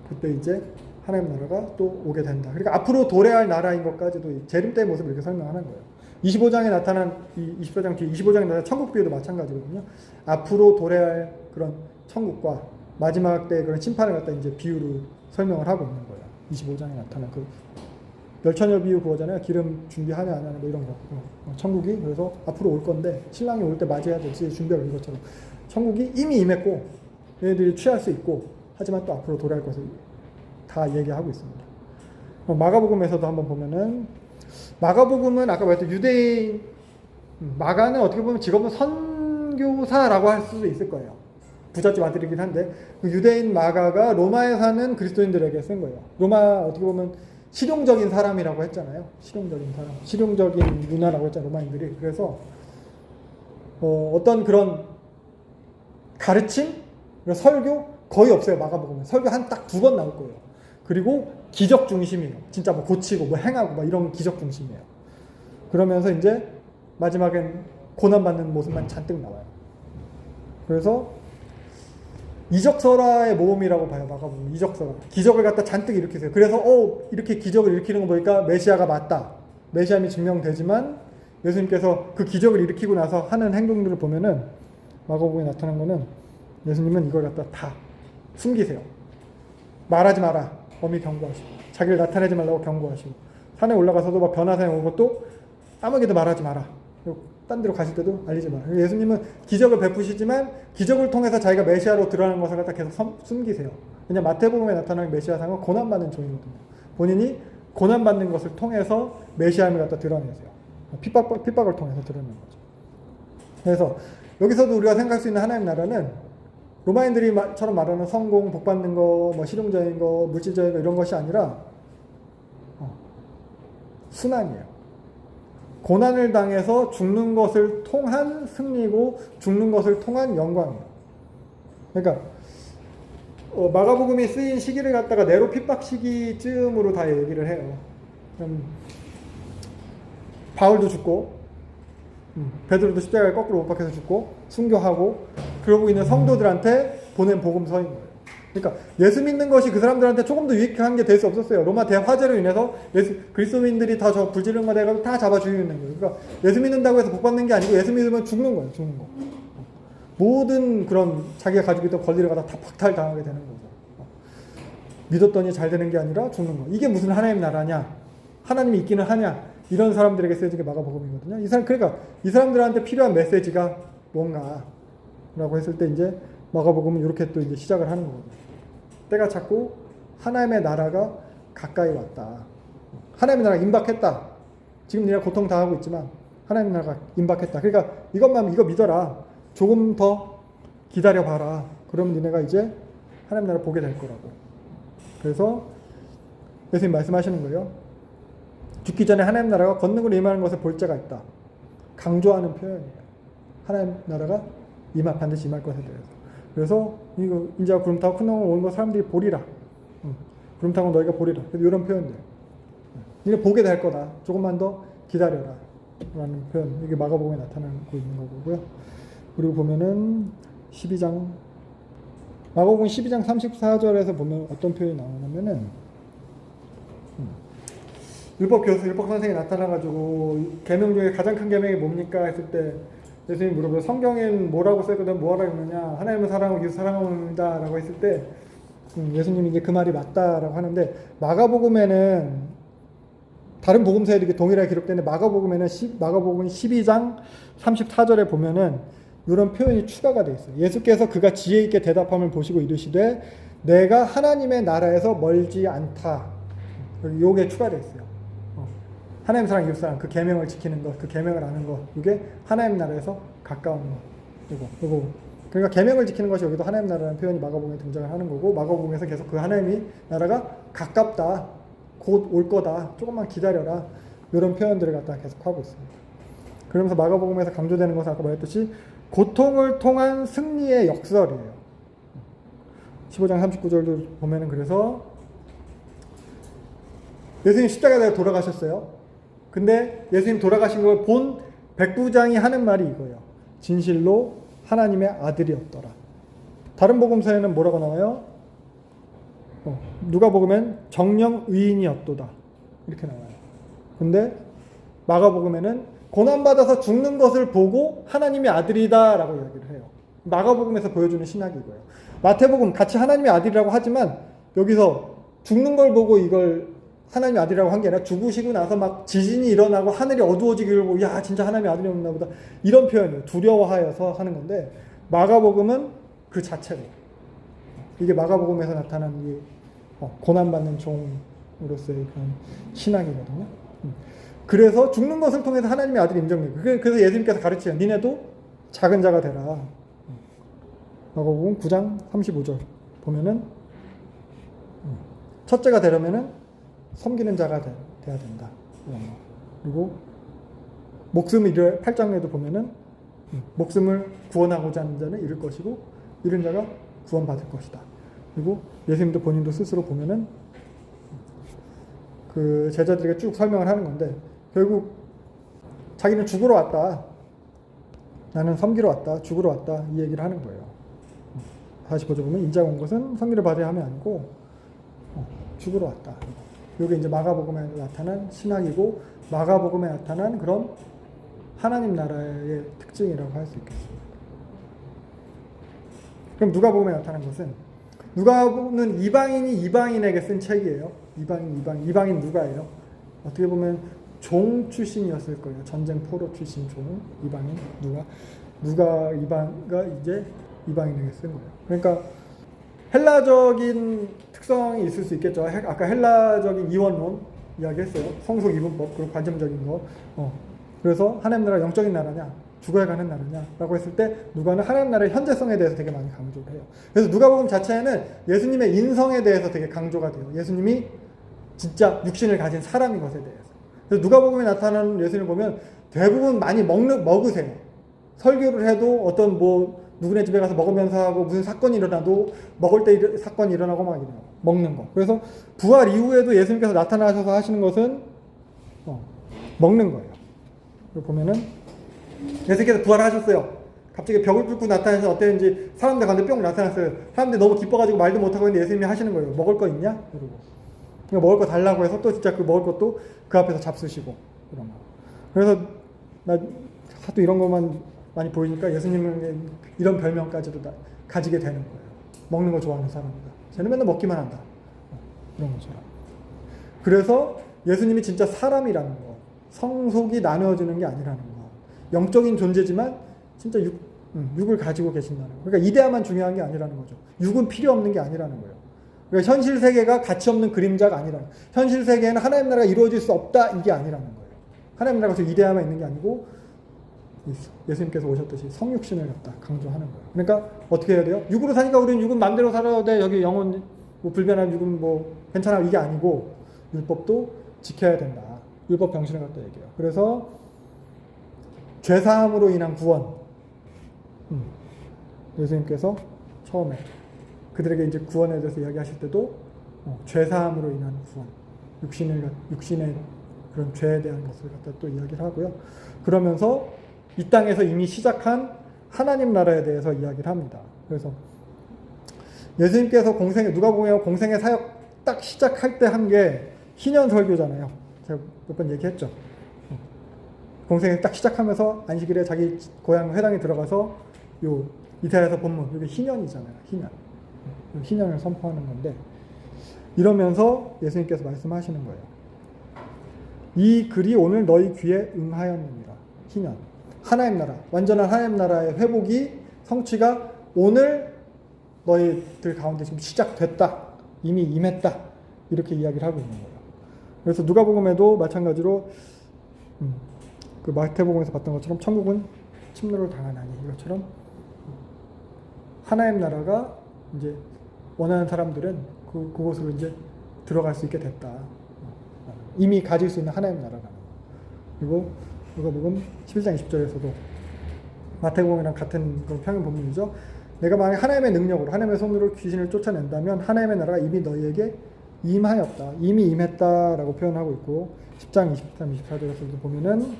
그때 이제 하나님 나라가 또 오게 된다. 그러니까 앞으로 도래할 나라인 것까지도 재림 때의 모습을 이렇게 설명하는 거예요. 25장에 나타난 24장 뒤에 25장에 나타난 천국 비유도 마찬가지거든요. 앞으로 도래할 그런 천국과 마지막 때 그런 심판을 갖다 이제 비유로 설명을 하고 있는 거예요. 25장에 나타난 그 열처녀 비유 그거잖아요. 기름 준비하냐 안 하냐 뭐 이런 거. 천국이 그래서 앞으로 올 건데 신랑이 올 때 맞이해야 될지 준비하고 있는 것처럼 천국이 이미 임했고 얘네들이 취할 수 있고, 하지만 또 앞으로 도래할 것을 다 얘기하고 있습니다. 마가복음에서도 한번 보면은, 마가복음은 아까 말했던 유대인, 마가는 어떻게 보면 직업은 선교사라고 할 수도 있을 거예요. 부잣집 아들이긴 한데 그 유대인 마가가 로마에 사는 그리스도인들에게 쓴 거예요. 로마 어떻게 보면 실용적인 사람이라고 했잖아요. 실용적인 사람, 실용적인 문화라고 했잖아요, 로마인들이. 그래서 어떤 그런 가르침, 설교 거의 없어요. 마가복음은 설교 한 딱 2번 나올 거예요. 그리고 기적 중심이에요. 진짜 뭐 고치고 뭐 행하고 뭐 이런 기적 중심이에요. 그러면서 이제 마지막엔 고난받는 모습만 잔뜩 나와요. 그래서 이적설화의 모험이라고 봐요. 마가복음 이적설화. 기적을 갖다 잔뜩 일으키세요. 그래서 이렇게 기적을 일으키는 거 보니까 메시아가 맞다. 메시아임이 증명되지만 예수님께서 그 기적을 일으키고 나서 하는 행동들을 보면은 마가복음에 나타난 거는 예수님은 이걸 갖다 다 숨기세요. 말하지 마라. 엄히 경고하시고, 자기를 나타내지 말라고 경고하시고, 산에 올라가서도 막 변화산에 온 것도 아무에게도 말하지 마라. 그리고 딴 데로 가실 때도 알리지 마라. 예수님은 기적을 베푸시지만 기적을 통해서 자기가 메시아로 드러나는 것을 갖다 계속 숨기세요. 왜냐하면 마태복음에 나타나는 메시아상은 고난받는 종이거든요. 본인이 고난받는 것을 통해서 메시아임을 갖다 드러내세요. 핍박을 통해서 드러내는 거죠. 그래서 여기서도 우리가 생각할 수 있는 하나님 나라는 로마인들이처럼 말하는 성공, 복받는 거, 뭐 실용적인 거, 물질적인 거 이런 것이 아니라 순환이에요. 고난을 당해서 죽는 것을 통한 승리고 죽는 것을 통한 영광이에요. 그러니까 마가복음이 쓰인 시기를 갖다가 네로 핍박 시기쯤으로 다 얘기를 해요. 바울도 죽고 베드로도 십자가에 거꾸로 못 박혀서 죽고 순교하고 그러고 있는 성도들한테 보낸 복음서인 거예요. 그러니까 예수 믿는 것이 그 사람들한테 조금 더 유익한 게 될 수 없었어요. 로마 대화재로 인해서 그리스도인들이 다 저 불지른 거 돼가지고 다 잡아 죽이는 거예요. 그러니까 예수 믿는다고 해서 복 받는 게 아니고 예수 믿으면 죽는 거예요. 죽는 거. 모든 그런 자기가 가지고 있던 권리를 갖다 다 박탈당하게 되는 거죠. 믿었더니 잘 되는 게 아니라 죽는 거. 이게 무슨 하나님 나라냐? 하나님이 있기는 하냐? 이런 사람들에게 쓰여진 게 마가복음이거든요. 그러니까 이 사람들한테 필요한 메시지가 뭔가라고 했을 때 이제 마가복음은 이렇게 또 이제 시작을 하는 거거든요. 때가 찼고 하나님의 나라가 가까이 왔다. 하나님의 나라가 임박했다. 지금 네가 고통 당하고 있지만 하나님의 나라가 임박했다. 그러니까 이거 믿어라. 조금 더 기다려봐라. 그러면 니네가 이제 하나님 나라 보게 될 거라고. 그래서 예수님 말씀하시는 거예요. 죽기 전에 하나님 나라가 권능으로 임하는 것을 볼 자가 있다. 강조하는 표현이에요. 하나님 나라가 반드시 임할 것에 대해서. 그래서 이거 인자가 구름 타고 큰 나무 오는 거 사람들이 보리라. 구름 타고 너희가 보리라. 그래서 이런 표현들. 니네 보게 될 거다. 조금만 더 기다려라. 라는 표현. 이게 마가복음에 나타나고 있는 거고요. 그리고 보면은 12장 마가복음 12장 34절에서 보면 어떤 표현이 나오냐면은 율법 교수, 율법 선생이 나타나가지고 계명 중에 가장 큰 계명이 뭡니까 했을 때 예수님이 물어보요. 성경엔 뭐라고 써있거든 뭐하라 그러느냐. 하나님을 사랑하고 이웃 사랑합니다 라고 했을 때 예수님이 이제 그 말이 맞다라고 하는데 마가복음에는 다른 복음서에 이렇게 동일하게 기록되는데 마가복음에는 마가복음 12장 34절에 보면은 이런 표현이 추가가 되어 있어요. 예수께서 그가 지혜 있게 대답함을 보시고 이르시되 내가 하나님의 나라에서 멀지 않다. 요게 추가되어 있어요. 하나님 사랑 이웃 사랑 그 계명을 지키는 것, 그 계명을 아는 것, 이게 하나님 나라에서 가까운 것. 이거. 그러니까 계명을 지키는 것이 여기도 하나님 나라라는 표현이 마가복음에 등장을 하는 거고 마가복음에서 계속 그 하나님이 나라가 가깝다, 곧 올 거다, 조금만 기다려라 이런 표현들을 갖다 계속 하고 있습니다. 그러면서 마가복음에서 강조되는 것은 아까 말했듯이 고통을 통한 승리의 역설이에요. 15장 39절도 보면은 그래서 예수님 십자가에 돌아가셨어요. 근데 예수님 돌아가신 걸 본 백부장이 하는 말이 이거예요. 진실로 하나님의 아들이었더라. 다른 복음서에는 뭐라고 나와요? 누가복음엔 정령 의인이었도다. 이렇게 나와요. 근데 마가복음에는 고난받아서 죽는 것을 보고 하나님의 아들이다 라고 이야기를 해요. 마가복음에서 보여주는 신학이 이거예요. 마태복음 같이 하나님의 아들이라고 하지만 여기서 죽는 걸 보고 이걸 하나님의 아들이라고 한 게 아니라 죽으시고 나서 막 지진이 일어나고 하늘이 어두워지기를 보고 야 진짜 하나님의 아들이었나 보다 이런 표현이에요. 두려워하여서 하는 건데 마가복음은 그 자체로 이게 마가복음에서 나타난 이 고난받는 종으로서의 그런 신학이거든요. 그래서 죽는 것을 통해서 하나님의 아들이 인정돼요. 그래서 예수님께서 가르치죠. 니네도 작은 자가 되라. 마가복음 9장 35절 보면은 첫째가 되려면은 섬기는 자가 돼야 된다. 그리고 목숨을 8장에도 보면은 목숨을 구원하고자 하는 자는 잃을 것이고 잃은 자가 구원받을 것이다. 그리고 예수님도 본인도 스스로 보면은 그 제자들에게 쭉 설명을 하는 건데 결국 자기는 죽으러 왔다. 나는 섬기러 왔다. 죽으러 왔다. 이 얘기를 하는 거예요. 45절 보면 인자가 온 것은 섬기를 받아야 함이 아니고 죽으러 왔다. 이게 이제 마가복음에 나타난 신학이고 마가복음에 나타난 그런 하나님 나라의 특징이라고 할 수 있겠습니다. 그럼 누가복음에 나타난 것은 누가복음은 이방인이 이방인에게 쓴 책이에요. 이방인 누가예요? 어떻게 보면 종 출신이었을 거예요. 전쟁 포로 출신 종 이방인 누가 이방가 이제 이방인에게 쓴 거예요. 그러니까 헬라적인 특성이 있을 수 있겠죠. 아까 헬라적인 이원론 이야기했어요. 성속 이분법 그리고 관점적인 거. 그래서 하나님 나라가 영적인 나라냐 죽어야 가는 나라냐 라고 했을 때 누가는 하나님 나라의 현재성에 대해서 되게 많이 강조를 해요. 그래서 누가복음 자체에는 예수님의 인성에 대해서 되게 강조가 돼요. 예수님이 진짜 육신을 가진 사람인 것에 대해서. 그래서 누가복음에 나타나는 예수님을 보면 대부분 많이 먹으세요. 설교를 해도 어떤 누구네 집에 가서 먹으면서 하고 무슨 사건이 일어나도 먹을 때 사건이 일어나고 막 이래요. 먹는 거. 그래서 부활 이후에도 예수님께서 나타나셔서 하시는 것은 먹는 거예요. 보면은 예수님께서 부활하셨어요. 갑자기 벽을 뚫고 나타나셔서 어땠는지 사람들 가운데 뿅 나타났어요. 사람들이 너무 기뻐가지고 말도 못하고 있는데 예수님이 하시는 거예요. 먹을 거 있냐? 이러고. 그러니까 먹을 거 달라고 해서 또 진짜 그 먹을 것도 그 앞에서 잡수시고 그런 거. 그래서 나 하도 이런 것만 많이 보이니까 예수님은 이런 별명까지도 다 가지게 되는 거예요. 먹는 거 좋아하는 사람이다. 쟤는 맨날 먹기만 한다. 그런 것처럼. 그래서 예수님이 진짜 사람이라는 거, 성속이 나누어지는 게 아니라는 거, 영적인 존재지만 진짜 육을 가지고 계신다는 거. 그러니까 이데아만 중요한 게 아니라는 거죠. 육은 필요 없는 게 아니라는 거예요. 그러니까 현실 세계가 가치 없는 그림자가 아니라는 거예요. 현실 세계에는 하나님 나라가 이루어질 수 없다 이게 아니라는 거예요. 하나님 나라가 이데아만 있는 게 아니고 예수님께서 오셨듯이 성육신을 갖다 강조하는 거예요. 그러니까 어떻게 해야 돼요? 육으로 사니까 우리는 육은 마음대로 살아야 돼. 여기 영혼 뭐 불변한 육은 뭐 괜찮아 이게 아니고 율법도 지켜야 된다. 율법 병신을 갖다 얘기해요. 그래서 죄사함으로 인한 구원. 예수님께서 처음에 그들에게 이제 구원에 대해서 이야기하실 때도 죄사함으로 인한 구원, 육신의 그런 죄에 대한 것을 갖다 또 이야기를 하고요. 그러면서 이 땅에서 이미 시작한 하나님 나라에 대해서 이야기를 합니다. 그래서 예수님께서 누가복음에 공생의 사역 딱 시작할 때 한 게 희년 설교잖아요. 제가 몇 번 얘기했죠. 공생을 딱 시작하면서 안식일에 자기 고향 회당에 들어가서 요 이사야서 본문 이게 희년이잖아요. 희년을 선포하는 건데 이러면서 예수님께서 말씀하시는 거예요. 이 글이 오늘 너희 귀에 응하였느니라. 희년. 하나님 나라, 완전한 하나님 나라의 회복이 성취가 오늘 너희들 가운데 지금 시작됐다. 이미 임했다. 이렇게 이야기를 하고 있는 거예요. 그래서 누가복음에도 마찬가지로 그 마태복음에서 봤던 것처럼 천국은 침노를 당하나니 이것처럼 하나님 나라가 이제 원하는 사람들은 그곳으로 이제 들어갈 수 있게 됐다. 이미 가질 수 있는 하나님 나라라는 거. 그리고 누가복음 11장 20절에서도 마태복음이랑 같은 평행 본문이죠. 내가 만약 하나님의 능력으로 하나님의 손으로 귀신을 쫓아낸다면 하나님의 나라가 이미 너희에게 임하였다. 이미 임했다라고 표현하고 있고 10장 23, 24절에서도 보면은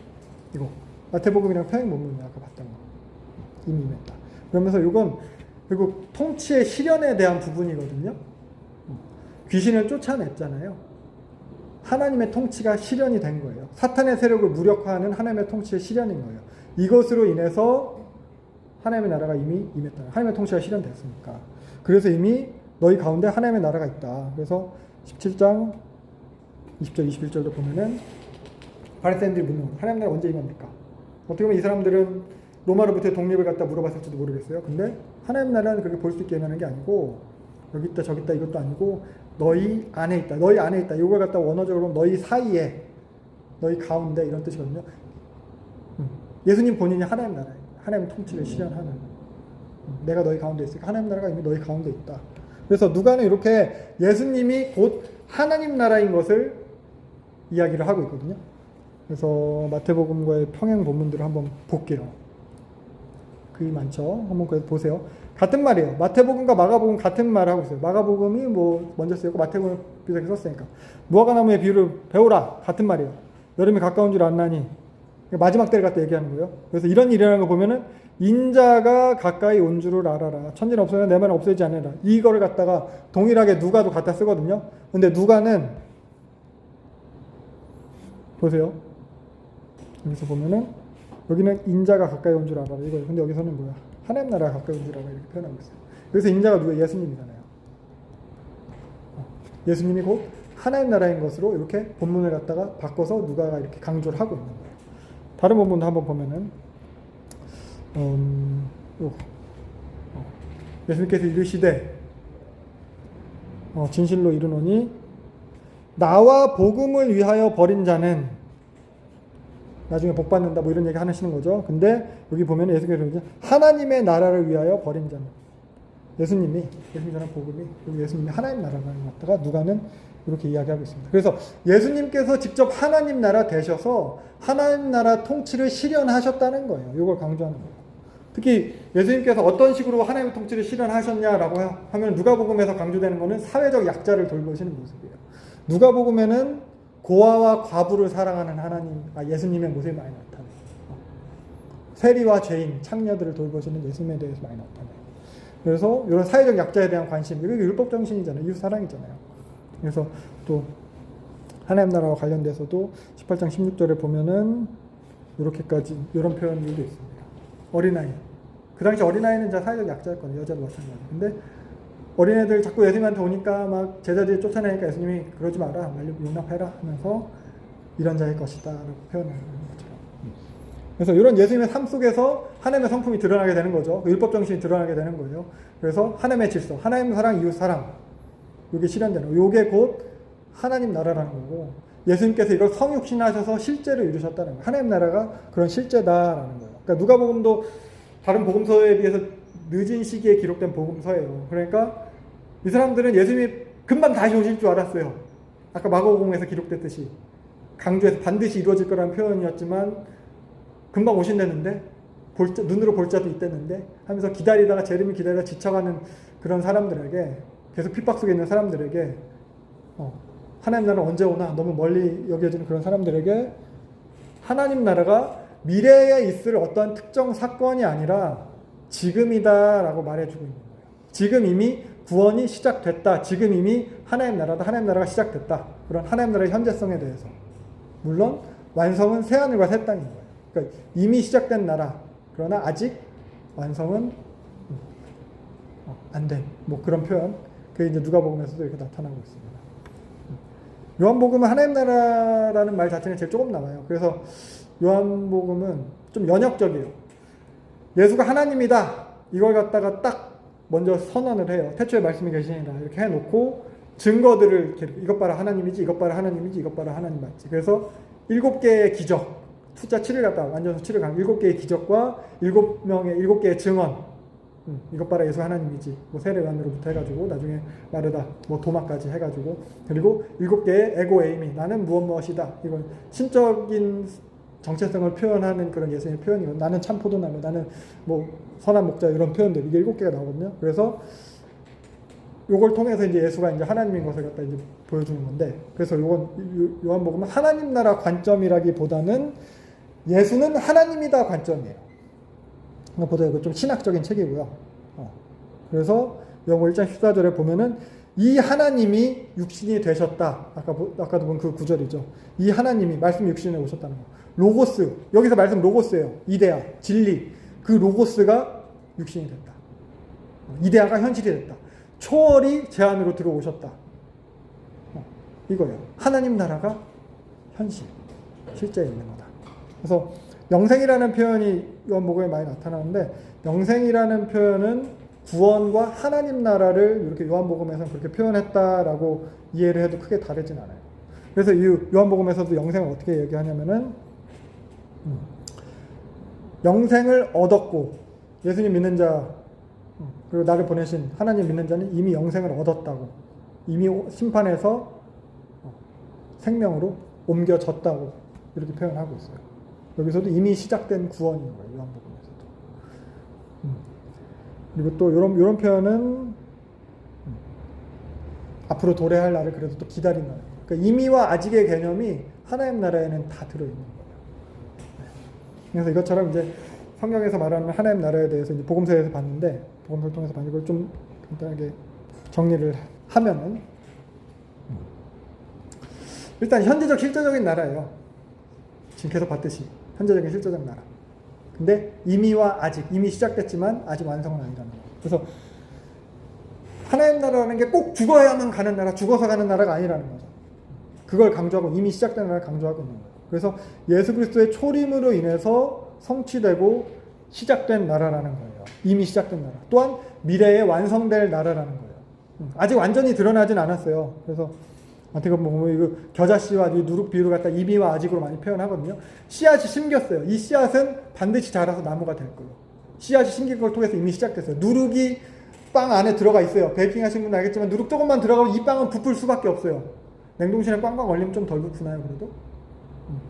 이거 마태복음이랑 평행 본문이 아까 봤던 거. 이미 임했다. 그러면서 이건 그리고 통치의 실현에 대한 부분이거든요. 귀신을 쫓아냈잖아요. 하나님의 통치가 실현이 된 거예요. 사탄의 세력을 무력화하는 하나님의 통치의 실현인 거예요. 이것으로 인해서 하나님의 나라가 이미 임했다. 하나님의 통치가 실현됐으니까. 그래서 이미 너희 가운데 하나님의 나라가 있다. 그래서 17장 20절 21절도 보면은 바리새인들이 묻는 거예요. 하나님 나라 언제 임합니까? 어떻게 보면 이 사람들은 로마로부터의 독립을 갖다 물어봤을지도 모르겠어요. 근데 하나님 나라는 그렇게 볼 수 있게 임하는 게 아니고 여기 있다 저기 있다 이것도 아니고 너희 안에 있다. 너희 안에 있다. 이걸 갖다 원어적으로 너희 사이에 너희 가운데 이런 뜻이거든요. 예수님 본인이 하나님 나라예요. 하나님 통치를 실현하는 내가 너희 가운데 있으니까 하나님 나라가 이미 너희 가운데 있다. 그래서 누가는 이렇게 예수님이 곧 하나님 나라인 것을 이야기를 하고 있거든요. 그래서 마태복음과의 평행 본문들을 한번 볼게요. 글이 많죠. 한번 보세요. 같은 말이에요. 마태복음과 마가복음 같은 말을 하고 있어요. 마가복음이 뭐 먼저 쓰였고 마태복음은 비슷하게 썼으니까. 무화과나무의 비유를 배우라. 같은 말이에요. 여름이 가까운 줄 안나니. 마지막 때를 갖다 얘기하는 거예요. 그래서 이런 일이라는 거 보면은 인자가 가까이 온 줄을 알아라. 천지는 없어야 내 말은 없어지지 않으라. 이거를 갖다가 동일하게 누가도 갖다 쓰거든요. 근데 누가는 보세요. 여기서 보면은 여기는 인자가 가까이 온 줄 알아라 이거예요. 근데 여기서는 뭐야? 하나님 나라가 가까이 온 줄 알아라 이렇게 표현하고 있어요. 그래서 인자가 누구예요? 예수님이잖아요. 예수님이 곧 하나님 나라인 것으로 이렇게 본문을 갖다가 바꿔서 누가가 이렇게 강조를 하고 있는 거예요. 다른 본문도 한번 보면은 예수님께서 이르시되 진실로 이르노니 나와 복음을 위하여 버린 자는 나중에 복 받는다 뭐 이런 얘기 하시는 거죠. 근데 여기 보면 예수님께서 하나님의 나라를 위하여 버린 자는 예수님이 전한 복음이 예수님이 하나님 나라를 갖다가 누가는 이렇게 이야기하고 있습니다. 그래서 예수님께서 직접 하나님 나라 되셔서 하나님 나라 통치를 실현하셨다는 거예요. 이걸 강조하는 거예요. 특히 예수님께서 어떤 식으로 하나님의 통치를 실현하셨냐라고 하면 누가복음에서 강조되는 것은 사회적 약자를 돌보시는 모습이에요. 누가복음에는 고아와 과부를 사랑하는 예수님의 모습이 많이 나타나요. 세리와 죄인, 창녀들을 돌보시는 예수님에 대해서 많이 나타나요. 그래서 이런 사회적 약자에 대한 관심, 이게 율법 정신이잖아요. 이웃 사랑이잖아요. 그래서 또 하나님 나라와 관련돼서도 18장 16절에 보면은 이렇게까지 이런 표현들도 있습니다. 어린아이. 그 당시 어린아이는 사회적 약자였거든요. 여자도 마찬가지. 근데 어린애들 자꾸 예수님한테 오니까 막 제자들이 쫓아내니까 예수님이 그러지 마라. 말로 용납해라 하면서 이런 자일 것이다 라고 표현하는 거죠. 그래서 이런 예수님의 삶 속에서 하나님의 성품이 드러나게 되는 거죠. 율법 정신이 드러나게 되는 거예요. 그래서 하나님의 질서, 하나님 사랑, 이웃 사랑, 이게 실현되는 거예요. 이게 곧 하나님 나라라는 거고, 예수님께서 이걸 성육신하셔서 실제로 이루셨다는 거예요. 하나님 나라가 그런 실제다라는 거예요. 그러니까 누가복음도 다른 복음서에 비해서 늦은 시기에 기록된 복음서예요. 그러니까 이 사람들은 예수님이 금방 다시 오실 줄 알았어요. 아까 마가복음에서 기록됐듯이 강조해서 반드시 이루어질 거라는 표현이었지만 금방 오신다는데 눈으로 볼 자도 있다는데 하면서 기다리다가 재림을 기다리다 지쳐가는 그런 사람들에게, 계속 핍박 속에 있는 사람들에게 하나님 나라 언제 오나 너무 멀리 여겨지는 그런 사람들에게 하나님 나라가 미래에 있을 어떤 특정 사건이 아니라 지금이다라고 말해주고 있는 거예요. 지금 이미 구원이 시작됐다. 지금 이미 하나님 나라다. 하나님 나라가 시작됐다. 그런 하나님 나라의 현재성에 대해서. 물론 완성은 새하늘과 새 땅인 거예요. 그러니까 이미 시작된 나라. 그러나 아직 완성은 안 된. 뭐 그런 표현. 그게 이제 누가복음에서도 이렇게 나타나고 있습니다. 요한복음은 하나님 나라라는 말 자체는 제일 조금 나와요. 그래서 요한복음은 좀 연역적이에요. 예수가 하나님이다. 이걸 갖다가 딱 먼저 선언을 해요. 태초에 말씀이 계시니라 이렇게 해놓고 증거들을 이것 봐라 하나님이지, 이것 봐라 하나님이지, 이것 봐라 하나님 맞지. 그래서 7개의 기적, 숫자 7을 갖다가 완전수 7을 간 7개의 기적과 7개의 증언. 이것 봐라 예수 하나님이지. 뭐 세례요한으로부터 해가지고 나중에 마르다, 뭐 도마까지 해가지고, 그리고 7개의 에고 에이미, 나는 무엇이다. 이건 신적인 정체성을 표현하는 그런 예수님의 표현이고, 나는 참 포도나무, 나는 뭐 선한 목자, 이런 표현들, 이게 7개가 나오거든요. 그래서 요걸 통해서 이제 예수가 이제 하나님인 것을 갖다 이제 보여주는 건데, 그래서 요한복음은 하나님 나라 관점이라기보다는 예수는 하나님이다 관점이에요. 보다 이거 좀 신학적인 책이고요. 그래서 요한복음 1장 14절에 보면은 이 하나님이 육신이 되셨다. 아까도 본 그 구절이죠. 이 하나님이 말씀 육신에 오셨다는 거. 로고스, 여기서 말씀 로고스예요. 이데아, 진리. 그 로고스가 육신이 됐다. 이데아가 현실이 됐다. 초월이 제 안으로 들어오셨다. 이거예요. 하나님 나라가 현실, 실제에 있는 거다. 그래서 영생이라는 표현이 요한복음에 많이 나타나는데, 영생이라는 표현은 구원과 하나님 나라를 이렇게 요한복음에서는 그렇게 표현했다라고 이해를 해도 크게 다르진 않아요. 그래서 이 요한복음에서도 영생을 어떻게 얘기하냐면은 영생을 얻었고, 예수님 믿는 자 그리고 나를 보내신 하나님 믿는 자는 이미 영생을 얻었다고, 이미 심판에서 생명으로 옮겨졌다고 이렇게 표현하고 있어요. 여기서도 이미 시작된 구원인 거예요. 요한복음에서도. 그리고 또 이런 표현은 앞으로 도래할 날을 그래도 또 기다리는 거예요. 그러니까 이미와 아직의 개념이 하나님 나라에는 다 들어있는 거예요. 그래서 이것처럼 이제 성경에서 말하는 하나님 나라에 대해서 이제 복음서에서 봤는데, 복음서를 통해서 봤는데, 이걸 좀 간단하게 정리를 하면은, 일단 현재적 실제적인 나라예요. 지금 계속 봤듯이 현재적인 실제적 나라. 근데 이미와 아직, 이미 시작됐지만 아직 완성은 아니라는 거예요. 그래서 하나님 나라라는 게 꼭 죽어야만 가는 나라, 죽어서 가는 나라가 아니라는 거죠. 그걸 강조하고 이미 시작된 나라를 강조하고 있는 거예요. 그래서 예수 그리스도의 초림으로 인해서 성취되고 시작된 나라라는 거예요. 이미 시작된 나라. 또한 미래에 완성될 나라라는 거예요. 아직 완전히 드러나진 않았어요. 그래서 어떻게 보면 이거 겨자씨와 이 누룩 비유를 갖다 이미와 아직으로 많이 표현하거든요. 씨앗이 심겼어요. 이 씨앗은 반드시 자라서 나무가 될 거예요. 씨앗이 심긴 걸 통해서 이미 시작됐어요. 누룩이 빵 안에 들어가 있어요. 베이킹 하신 분은 알겠지만 누룩 조금만 들어가면 이 빵은 부풀 수밖에 없어요. 냉동실에 꽝꽝 얼리면 좀 덜 부푸나요, 그래도?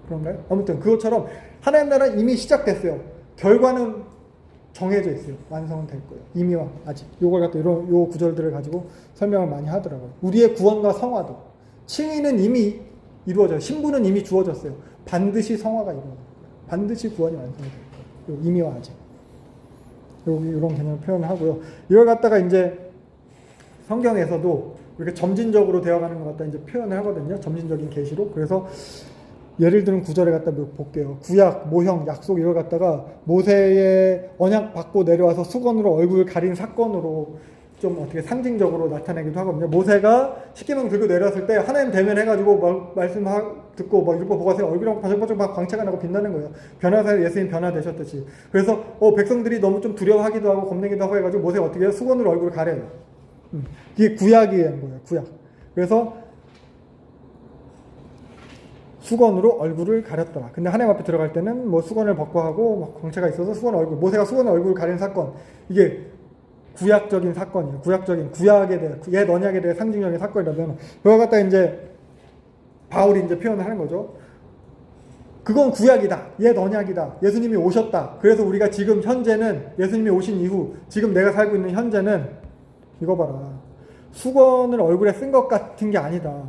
그런가요? 아무튼 그것처럼 하나님 나라는 이미 시작됐어요. 결과는 정해져 있어요. 완성은 될 거예요. 이미와 아직. 요걸 갖다 요 구절들을 가지고 설명을 많이 하더라고요. 우리의 구원과 성화도. 칭의는 이미 이루어져요. 신부는 이미 주어졌어요. 반드시 성화가 이루어질 거예요. 반드시 구원이 완성이 될 거예요. 이미와 아직. 여기 이런 개념을 표현하고요. 이걸 갖다가 이제 성경에서도 이렇게 점진적으로 되어가는 것 같다 이제 표현을 하거든요. 점진적인 계시로. 그래서 예를 들면 구절에 갖다 볼게요. 구약, 모형, 약속 이걸 갖다가 모세의 언약 받고 내려와서 수건으로 얼굴 가린 사건으로 좀 어떻게 상징적으로 나타내기도 하거든요. 모세가 십계명 들고 내려왔을 때 하나님 대면해가지고 막 말씀 듣고 막 율법 보고 하세요. 얼굴이 반짝반짝 막 광채가 나고 빛나는 거예요. 변화사에 예수님 변화되셨듯이. 그래서 백성들이 너무 좀 두려워하기도 하고 겁내기도 하고 해가지고 모세가 어떻게 해요? 수건으로 얼굴을 가려요. 이게 구약이란 거예요. 구약. 그래서 수건으로 얼굴을 가렸더라. 근데 하나님 앞에 들어갈 때는 뭐 수건을 벗고 하고 막 광채가 있어서 수건 얼굴, 모세가 수건 얼굴을 가린 사건. 이게 구약적인 사건이에요. 구약에 대해, 옛 언약에 대해 상징적인 사건이라면, 그걸 갖다 이제 바울이 이제 표현을 하는 거죠. 그건 구약이다. 옛 언약이다. 예수님이 오셨다. 그래서 우리가 지금 현재는 예수님이 오신 이후, 지금 내가 살고 있는 현재는 이거 봐라. 수건을 얼굴에 쓴 것 같은 게 아니다.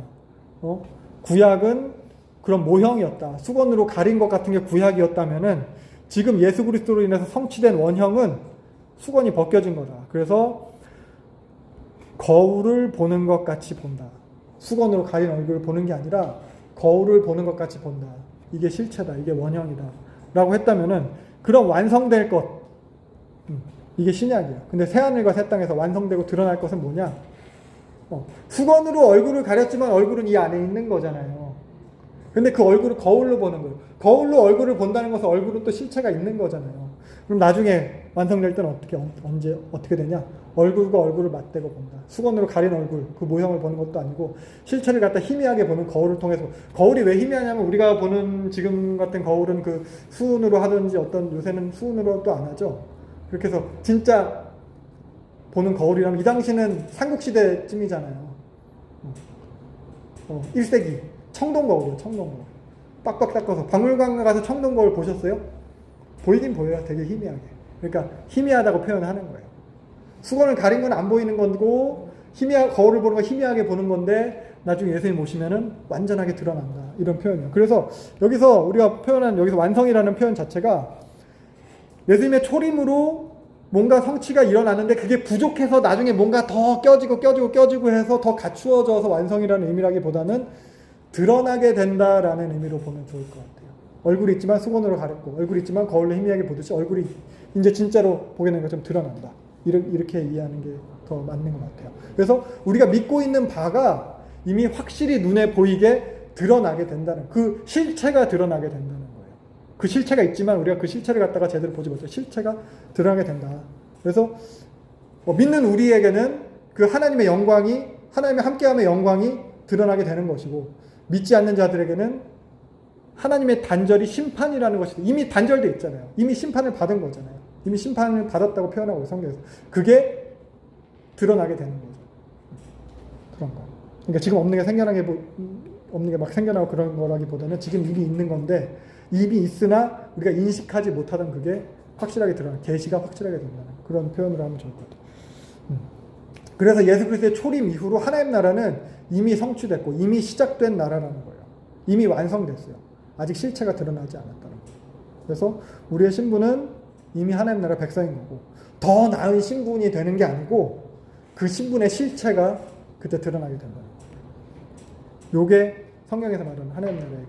구약은 그런 모형이었다. 수건으로 가린 것 같은 게 구약이었다면은 지금 예수 그리스도로 인해서 성취된 원형은 수건이 벗겨진 거다. 그래서 거울을 보는 것 같이 본다. 수건으로 가린 얼굴을 보는 게 아니라 거울을 보는 것 같이 본다. 이게 실체다. 이게 원형이다. 라고 했다면은 그런 완성될 것, 이게 신약이야. 근데 새하늘과 새 땅에서 완성되고 드러날 것은 뭐냐? 수건으로 얼굴을 가렸지만 얼굴은 이 안에 있는 거잖아요. 근데 그 얼굴을 거울로 보는 거예요. 거울로 얼굴을 본다는 것은 얼굴은 또 실체가 있는 거잖아요. 그럼 나중에 완성될 때는 어떻게 되냐? 얼굴과 얼굴을 맞대고 본다. 수건으로 가린 얼굴, 그 모형을 보는 것도 아니고 실체를 갖다 희미하게 보는 거울을 통해서. 거울이 왜 희미하냐면 우리가 보는 지금 같은 거울은 그 수은으로 하든지 요새는 수은으로 또 안 하죠. 그렇게 해서 진짜 보는 거울이라면 이 당시는 삼국시대쯤이잖아요. 1세기. 청동거울이에요. 청동거울. 빡빡 닦아서. 박물관 가서 청동거울 보셨어요? 보이긴 보여요. 되게 희미하게. 그러니까 희미하다고 표현하는 거예요. 수건을 가린 건 안 보이는 거고 거울을 보는 건 희미하게 보는 건데 나중에 예수님 오시면은 완전하게 드러난다. 이런 표현이에요. 그래서 여기서 우리가 표현한 여기서 완성이라는 표현 자체가 예수님의 초림으로 뭔가 성취가 일어나는데 그게 부족해서 나중에 뭔가 더 껴지고 해서 더 갖추어져서 완성이라는 의미라기보다는 드러나게 된다라는 의미로 보면 좋을 것 같아요. 얼굴이 있지만 수건으로 가렸고 얼굴이 있지만 거울로 희미하게 보듯이 얼굴이 이제 진짜로 보게 되는 것처럼 드러난다. 이렇게 이해하는 게 더 맞는 것 같아요. 그래서 우리가 믿고 있는 바가 이미 확실히 눈에 보이게 드러나게 된다는, 그 실체가 드러나게 된다는 거예요. 그 실체가 있지만 우리가 그 실체를 갖다가 제대로 보지 못해요. 실체가 드러나게 된다. 그래서 믿는 우리에게는 그 하나님의 영광이, 하나님의 함께함의 영광이 드러나게 되는 것이고, 믿지 않는 자들에게는 하나님의 단절이 심판이라는 것이 이미 단절되어 있잖아요. 이미 심판을 받은 거잖아요. 이미 심판을 받았다고 표현하고 성경에서. 그게 드러나게 되는 거죠. 그런 거. 그러니까 지금 없는 게 막 생겨나고 그런 거라기보다는 지금 이미 있는 건데, 이미 있으나 우리가 인식하지 못하던 그게 확실하게 드러나는, 계시가 확실하게 된다는 그런 표현으로 하면 좋을 것 같아요. 그래서 예수 그리스도의 초림 이후로 하나님 나라는 이미 성취됐고 이미 시작된 나라라는 거예요. 이미 완성됐어요. 아직 실체가 드러나지 않았다는 거예요. 그래서 우리의 신분은 이미 하나님 나라 백성인 거고, 더 나은 신분이 되는 게 아니고 그 신분의 실체가 그때 드러나게 된다는 거예요. 요게 성경에서 말하는 하나님 나라의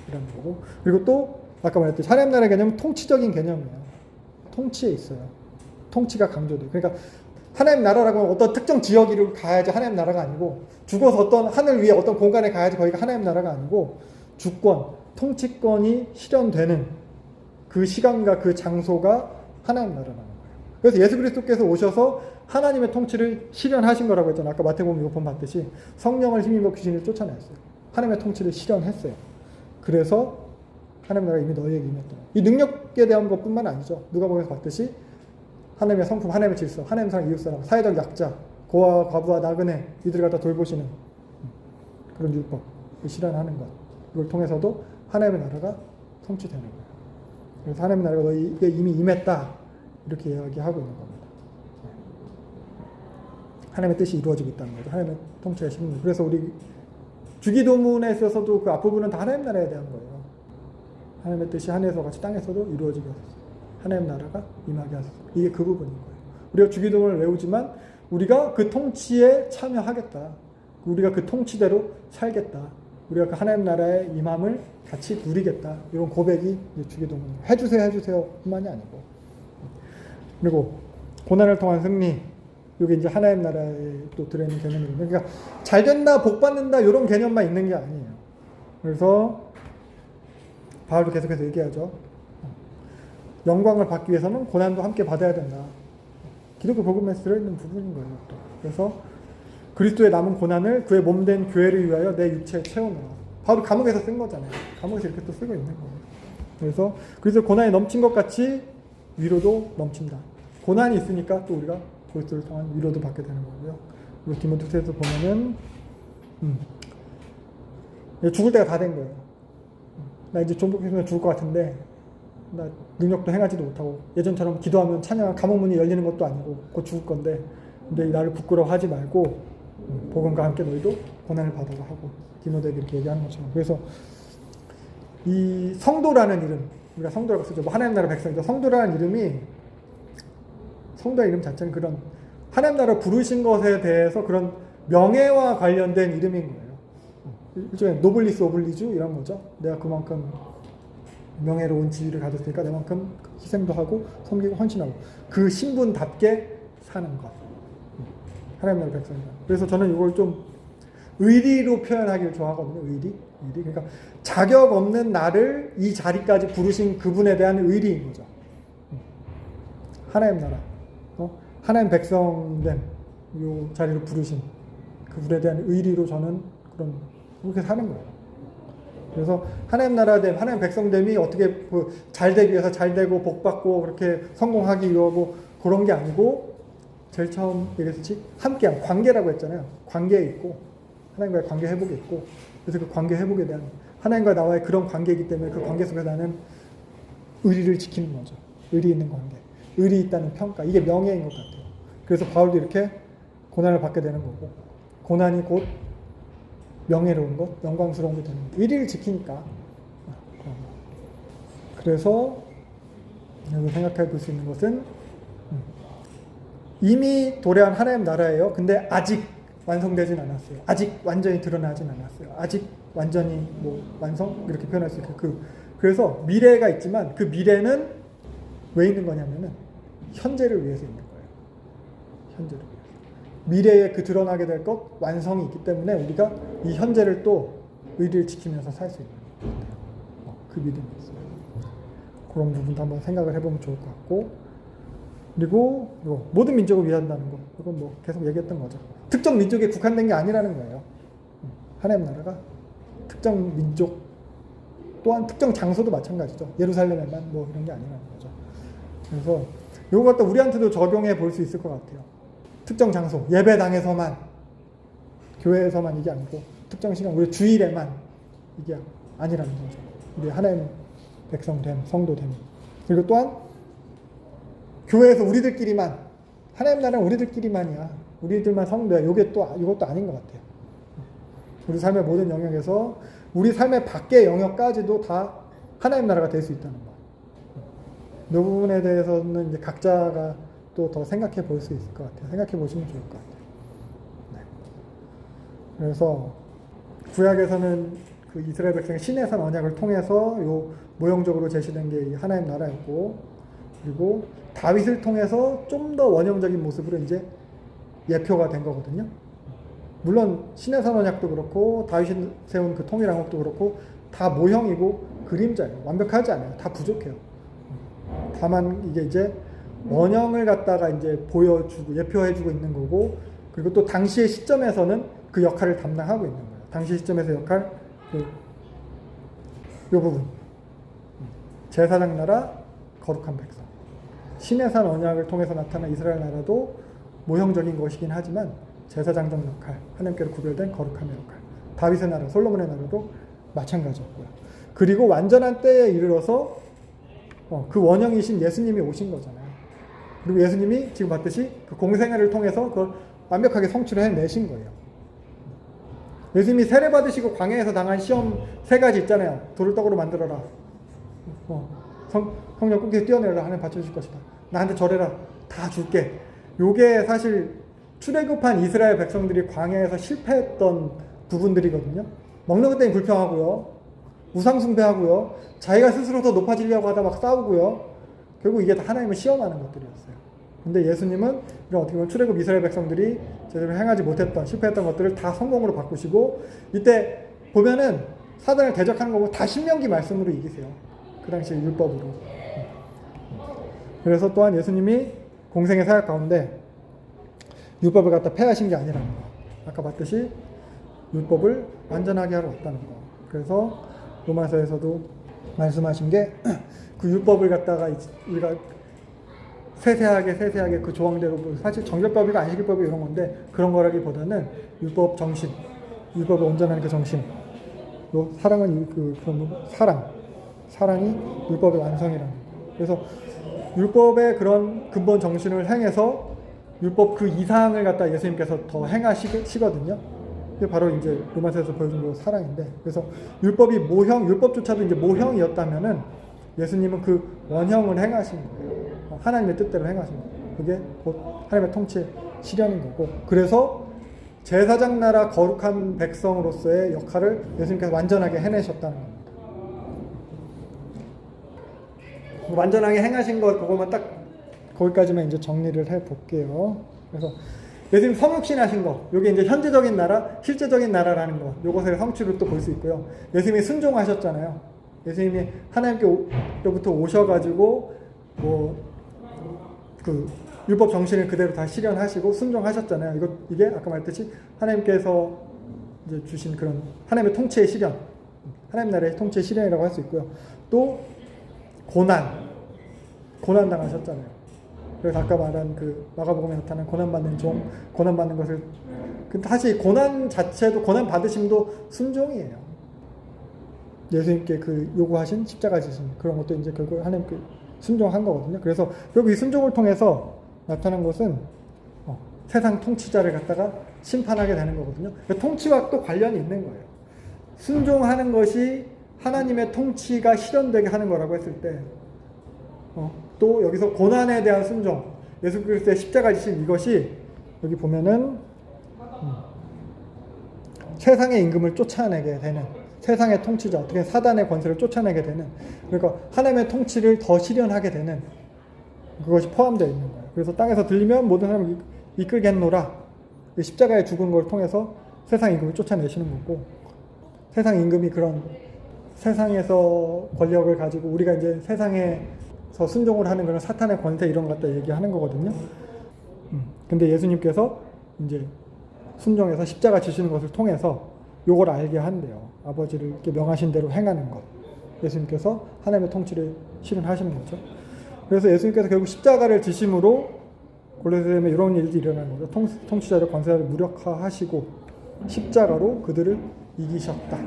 개념이라는 거고, 그리고 또 아까 말했듯이 하나님 나라의 개념은 통치적인 개념이에요. 통치에 있어요. 통치가 강조돼요. 그러니까 하나님 나라라고 하면 어떤 특정 지역으로 가야지 하나님 나라가 아니고, 죽어서 어떤 하늘 위에 어떤 공간에 가야지 거기가 하나님 나라가 아니고, 주권, 통치권이 실현되는 그 시간과 그 장소가 하나님 나라라는 거예요. 그래서 예수 그리스도께서 오셔서 하나님의 통치를 실현하신 거라고 했잖아요. 아까 마태복음 6번 봤듯이 성령을 힘입어 귀신을 쫓아냈어요. 하나님의 통치를 실현했어요. 그래서 하나님 나라가 이미 너희에게 임했다. 이 능력에 대한 것뿐만 아니죠. 누가복음에서 봤듯이 하나님의 성품, 하나님의 질서, 하나님의 사랑, 이웃사랑, 사회적 약자, 고아와 과부와 나그네 이들을 갖다 돌보시는 그런 율법을 실현하는 것, 이걸 통해서도 하나님의 나라가 성취되는 거예요. 그래서 하나님의 나라가 너희에게 이미 임했다, 이렇게 이야기하고 있는 겁니다. 하나님의 뜻이 이루어지고 있다는 거죠. 하나님의 통치가 실현. 그래서 우리 주기도문에 있어서도 그 앞부분은 다 하나님 나라에 대한 거예요. 하나님의 뜻이 하늘에서 같이 땅에서도 이루어지게 하나님 나라가 임하게 하소서. 이게 그 부분인 거예요. 우리가 주기도문을 외우지만 우리가 그 통치에 참여하겠다. 우리가 그 통치대로 살겠다. 우리가 그 하나님 나라의 임함을 같이 누리겠다. 이런 고백이 주기도문이에요. 해주세요 뿐만이 아니고. 그리고 고난을 통한 승리. 이게 이제 하나님 나라에 또 들어있는 개념입니다. 그러니까 잘 된다, 복 받는다 이런 개념만 있는 게 아니에요. 그래서 바울도 계속해서 얘기하죠. 영광을 받기 위해서는 고난도 함께 받아야 된다. 기독교 복음에 들어있는 부분인 거예요. 또. 그래서 그리스도의 남은 고난을 그의 몸된 교회를 위하여 내 육체에 채우노라. 바울이 감옥에서 쓴 거잖아요. 감옥에서 이렇게 또 쓰고 있는 거예요. 그래서 고난이 넘친 것 같이 위로도 넘친다. 고난이 있으니까 또 우리가 그리스도를 통한 위로도 받게 되는 거고요. 그리고 디모데후서에서 보면은 죽을 때가 다 된 거예요. 나 이제 종복했으면 죽을 것 같은데 나 능력도 행하지도 못하고 예전처럼 기도하면 찬양 감옥 문이 열리는 것도 아니고 곧 죽을 건데 근데 나를 부끄러워하지 말고 복음과 함께 너희도 고난을 받아라 하고 디모데에게 이렇게 얘기하는 것처럼. 그래서 이 성도라는 이름, 우리가 성도라고 쓰죠. 뭐 하나님 나라 백성이죠. 성도라는 이름이, 성도의 이름 자체는 그런 하나님 나라 부르신 것에 대해서 그런 명예와 관련된 이름인 거예요. 일종의 노블리스 오블리주 이런 거죠. 내가 그만큼 명예로운 지위를 가졌으니까 내만큼 희생도 하고 섬기고 헌신하고 그 신분답게 사는 것. 하나님 나라 백성이다. 그래서 저는 이걸 좀 의리로 표현하기를 좋아하거든요. 의리. 그러니까 자격 없는 나를 이 자리까지 부르신 그분에 대한 의리인 거죠. 하나님 나라, 하나님 백성된 이 자리로 부르신 그분에 대한 의리로 저는 그렇게 사는 거예요. 그래서 하나님 나라됨, 하나님 백성됨이 어떻게 잘 되기 위해서 잘 되고 복 받고 그렇게 성공하기 위하고 그런 게 아니고 제일 처음 얘기했듯이 함께한 관계라고 했잖아요. 관계에 있고 하나님과의 관계 회복에 있고 그래서 그 관계 회복에 대한 하나님과 나와의 그런 관계이기 때문에 그 관계 속에서 나는 의리를 지키는 거죠. 의리 있는 관계, 의리 있다는 평가, 이게 명예인 것 같아요. 그래서 바울도 이렇게 고난을 받게 되는 거고 고난이 곧 명예로운 것, 영광스러운 게 되는 것, 의리를 지키니까. 그래서 여기 생각해 볼 수 있는 것은 이미 도래한 하나님 나라예요. 근데 아직 완성되진 않았어요. 아직 완전히 드러나진 않았어요. 아직 완전히 완성? 이렇게 표현할 수 있고 그래서 미래가 있지만 그 미래는 왜 있는 거냐면은 현재를 위해서 있는 거예요. 현재를 위해서. 미래에 그 드러나게 될 것, 완성이 있기 때문에 우리가 이 현재를 또 의리를 지키면서 살 수 있는 것 같아요. 그 믿음이 있어요. 그런 부분도 한번 생각을 해보면 좋을 것 같고, 그리고 모든 민족을 위한다는 거, 이건 계속 얘기했던 거죠. 특정 민족에 국한된 게 아니라는 거예요. 하나님 나라가 특정 민족 또한 특정 장소도 마찬가지죠. 예루살렘에만 이런 게 아니라는 거죠. 그래서 이거 갖다 우리한테도 적용해 볼 수 있을 것 같아요. 특정 장소, 예배당에서만, 교회에서만 이게 아니고 특정 시간, 우리 주일에만 이게 아니라는 거죠. 우리 하나님 백성됨, 성도됨. 그리고 또한 교회에서 우리들끼리만, 하나님 나라는 우리들끼리만이야. 우리들만 성도야. 이것도 아닌 것 같아요. 우리 삶의 모든 영역에서 우리 삶의 밖의 영역까지도 다 하나님 나라가 될 수 있다는 거. 이 부분에 대해서는 이제 각자가 또 더 생각해 볼 수 있을 것 같아요. 생각해 보시면 좋을 것 같아요. 네. 그래서 구약에서는 그 이스라엘 백성의 시내산 언약을 통해서 요 모형적으로 제시된 게 이 하나님 나라였고, 그리고 다윗을 통해서 좀 더 원형적인 모습으로 이제 예표가 된 거거든요. 물론 시내산 언약도 그렇고 다윗이 세운 그 통일왕국도 그렇고 다 모형이고 그림자예요. 완벽하지 않아요. 다 부족해요. 다만 이게 이제 원형을 갖다가 이제 보여주고 예표해주고 있는 거고, 그리고 또 당시의 시점에서는 그 역할을 담당하고 있는 거예요. 당시 시점에서 역할, 요 부분. 제사장 나라, 거룩한 백성. 시내산 언약을 통해서 나타난 이스라엘 나라도 모형적인 것이긴 하지만 제사장적 역할, 하나님께로 구별된 거룩함의 역할. 다윗의 나라, 솔로몬의 나라도 마찬가지였고요. 그리고 완전한 때에 이르러서 그 원형이신 예수님이 오신 거잖아요. 그리고 예수님이 지금 봤듯이 그 공생애를 통해서 그걸 완벽하게 성취를 해내신 거예요. 예수님이 세례 받으시고 광야에서 당한 시험 3가지 있잖아요. 돌을 떡으로 만들어라. 성전 꼭대기 뛰어내려라. 하나님 받쳐줄 것이다. 나한테 절해라. 다 줄게. 요게 사실 출애굽한 이스라엘 백성들이 광야에서 실패했던 부분들이거든요. 먹는 것 때문에 불평하고요. 우상숭배하고요. 자기가 스스로 더 높아지려고 하다 막 싸우고요. 결국 이게 다 하나님을 시험하는 것들이었어요. 근데 예수님은 이런 어떻게 보면 출애굽 이스라엘 백성들이 제대로 행하지 못했던 실패했던 것들을 다 성공으로 바꾸시고 이때 보면은 사단을 대적하는 거 보면 다 신명기 말씀으로 이기세요. 그 당시 율법으로. 그래서 또한 예수님이 공생의 사역 가운데 율법을 갖다 폐하신 게 아니라는 거. 아까 봤듯이 율법을 완전하게 하러 왔다는 거. 그래서 로마서에서도 말씀하신 게 그 율법을 갖다가 우리가 세세하게 그 조항대로 사실 정결법이고 안식일법이 이런 건데 그런 거라기보다는 율법 정신, 율법의 온전한 그 정신, 또 사랑은 그런 사랑이 율법의 완성이라는 거. 그래서 율법의 그런 근본 정신을 행해서 율법 그 이상을 갖다 예수님께서 더 행하시거든요. 그게 바로 이제 로마서에서 보여준 그 사랑인데, 그래서 율법이 율법조차도 이제 모형이었다면은 예수님은 그 원형을 행하신 거예요. 하나님의 뜻대로 행하신 거예요. 그게 곧 하나님의 통치의 실현인 거고, 그래서 제사장 나라 거룩한 백성으로서의 역할을 예수님께서 완전하게 해내셨다는 겁니다. 완전하게 행하신 것 그거만 딱 거기까지만 이제 정리를 해 볼게요. 그래서 예수님 성육신 하신 거, 요게 이제 현재적인 나라, 실제적인 나라라는 거, 요것을 성취로 또 볼 수 있고요. 예수님이 순종하셨잖아요. 예수님이 하나님께로부터 오셔가지고 그 율법 정신을 그대로 다 실현하시고 순종하셨잖아요. 이게 아까 말했듯이 하나님께서 이제 주신 그런 하나님의 통치의 실현, 하나님 나라의 통치의 실현이라고 할 수 있고요. 또 고난 당하셨잖아요. 그래서 아까 말한 그 마가복음에 나타난 고난받는 종, 고난받는 것을, 근데 사실 고난 자체도, 고난 받으심도 순종이에요. 예수님께 그 요구하신 십자가 지심, 그런 것도 이제 결국 하나님께 순종한 거거든요. 그래서 결국 이 순종을 통해서 나타난 것은 세상 통치자를 갖다가 심판하게 되는 거거든요. 통치와 또 관련이 있는 거예요. 순종하는 것이 하나님의 통치가 실현되게 하는 거라고 했을 때, 또 여기서 고난에 대한 순종, 예수 그리스도의 십자가 지심, 이것이 여기 보면은 세상의 임금을 쫓아내게 되는, 세상의 통치자, 어떻게 사단의 권세를 쫓아내게 되는, 그러니까 하나님의 통치를 더 실현하게 되는 그것이 포함되어 있는 거예요. 그래서 땅에서 들리면 모든 사람을 이끌겠노라. 십자가에 죽은 걸 통해서 세상 임금을 쫓아내시는 거고, 세상 임금이 그런 세상에서 권력을 가지고 우리가 이제 세상에서 순종을 하는 그런 사탄의 권세 이런 것 갖다 얘기하는 거거든요. 근데 예수님께서 이제 순종해서 십자가 지시는 것을 통해서 요걸 알게 한대요. 아버지를 이렇게 명하신 대로 행하는 것. 예수님께서 하나님의 통치를 실현하시는 거죠. 그래서 예수님께서 결국 십자가를 지심으로 골로새서에 이런 일이 일어나는 거죠. 통치자를 권세자를 무력화하시고 십자가로 그들을 이기셨다.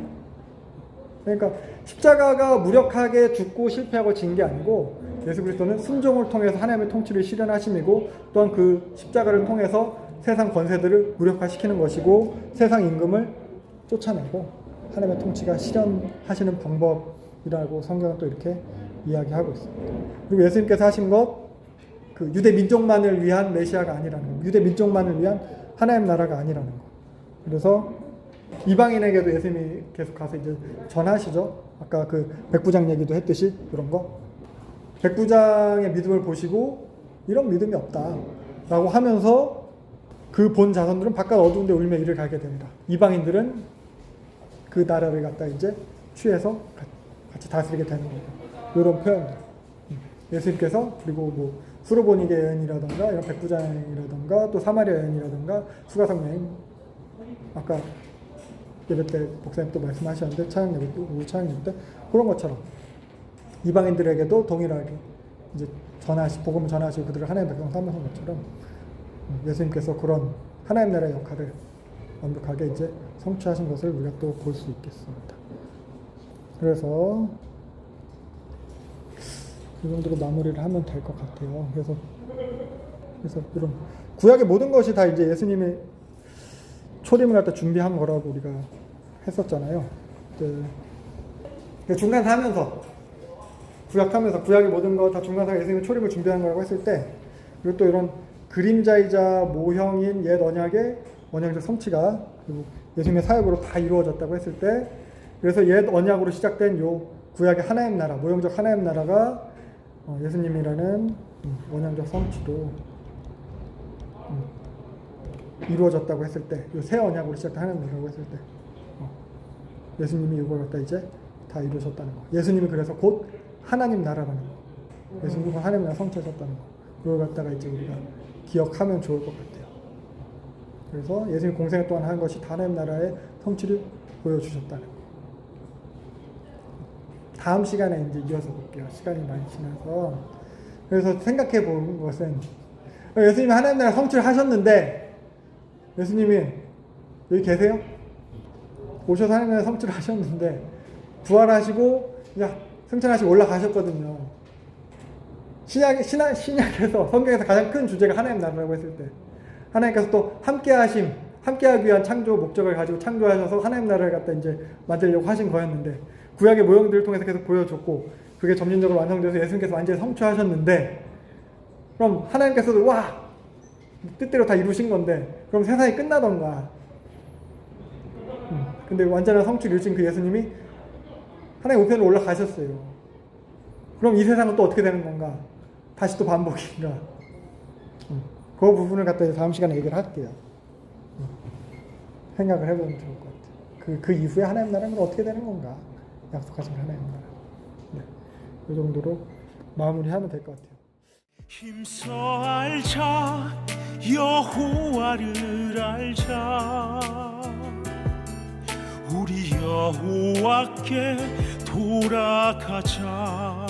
그러니까 십자가가 무력하게 죽고 실패하고 진 게 아니고 예수 그리스도는 순종을 통해서 하나님의 통치를 실현하심이고, 또한 그 십자가를 통해서 세상 권세들을 무력화시키는 것이고, 세상 임금을 쫓아내고 하나님의 통치가 실현하시는 방법이라고 성경은 또 이렇게 이야기하고 있습니다. 그리고 예수님께서 하신 것, 그 유대 민족만을 위한 메시아가 아니라는 것, 유대 민족만을 위한 하나님 나라가 아니라는 것. 그래서 이방인에게도 예수님이 계속 가서 이제 전하시죠. 아까 그 백부장 얘기도 했듯이 그런 거. 백부장의 믿음을 보시고 이런 믿음이 없다라고 하면서 그 본 자손들은 바깥 어두운 데 울며 이를 갈게 됩니다. 이방인들은 그 나라를 갖다 이제 취해서 같이 다스리게 되는 거죠. 이런 표현들. 예수님께서 그리고 뭐 수르보니게 여인이라던가 이런 백부장이라던가 또 사마리아 여인이라던가 수가성 여인, 아까 예배 때 목사님 또 말씀하셨는데 찬양 예배 때 그런 것처럼 이방인들에게도 동일하게 이제 복음을 전하시고 그들을 하나님의 백성 삼으신 것처럼 예수님께서 그런 하나님 나라의 역할을 완벽하게 이제 성취하신 것을 우리가 또 볼 수 있겠습니다. 그래서 이 정도로 마무리를 하면 될 것 같아요. 그래서 이런 구약의 모든 것이 다 이제 예수님의 초림을 갖다 준비한 거라고 우리가 했었잖아요. 중간에 하면서 구약하면서 구약의 모든 것 다 중간사가 예수님의 초림을 준비하는 거라고 했을 때, 그리고 또 이런 그림자이자 모형인 옛 언약의 언약적 성취가 그리고 예수님의 사역으로 다 이루어졌다고 했을 때, 그래서 옛 언약으로 시작된 요 구약의 하나님 나라, 모형적 하나님 나라가 예수님이라는 원형적 성취로 이루어졌다고 했을 때, 요 새 언약으로 시작된 하나님 나라고 했을 때, 예수님이 이걸 갖다 이제 다 이루셨다는 거. 예수님이 그래서 곧 하나님 나라라는 거. 예수님이 하나님 나라 성취하셨다는 거. 그걸 갖다가 이제 우리가 기억하면 좋을 것 같아요. 그래서 예수님 공생 동안 한 것이 하나님 나라의 성취를 보여주셨다는 거. 다음 시간에 이제 이어서 볼게요. 시간이 많이 지나서. 그래서 생각해 본 것은, 예수님이 하나님 나라 성취를 하셨는데, 예수님이 여기 계세요? 오셔서 하나님 나라 성취를 하셨는데, 부활하시고, 이제 승천하시고 올라가셨거든요. 신약에서, 성경에서 가장 큰 주제가 하나님 나라라고 했을 때, 하나님께서 또 함께하기 위한 창조 목적을 가지고 창조하셔서 하나님 나라를 갖다 이제 만들려고 하신 거였는데, 구약의 모형들을 통해서 계속 보여줬고, 그게 점진적으로 완성돼서 예수님께서 완전히 성취하셨는데, 그럼 하나님께서도 와! 뜻대로 다 이루신 건데, 그럼 세상이 끝나던가. 근데 완전한 성취를 이루신 그 예수님이 하나님 우편으로 올라가셨어요. 그럼 이 세상은 또 어떻게 되는 건가? 다시 또 반복인가? 그 부분을 갖다 다음 시간에 얘기를 할게요. 생각을 해보면 좋을 것 같아요. 그 이후에 하나님 나라는 어떻게 되는 건가? 약속하신 하나님 나라. 네. 이 정도로 마무리하면 될 것 같아요. 힘써 알자 여호와를 알자 우리 여호와께 돌아가자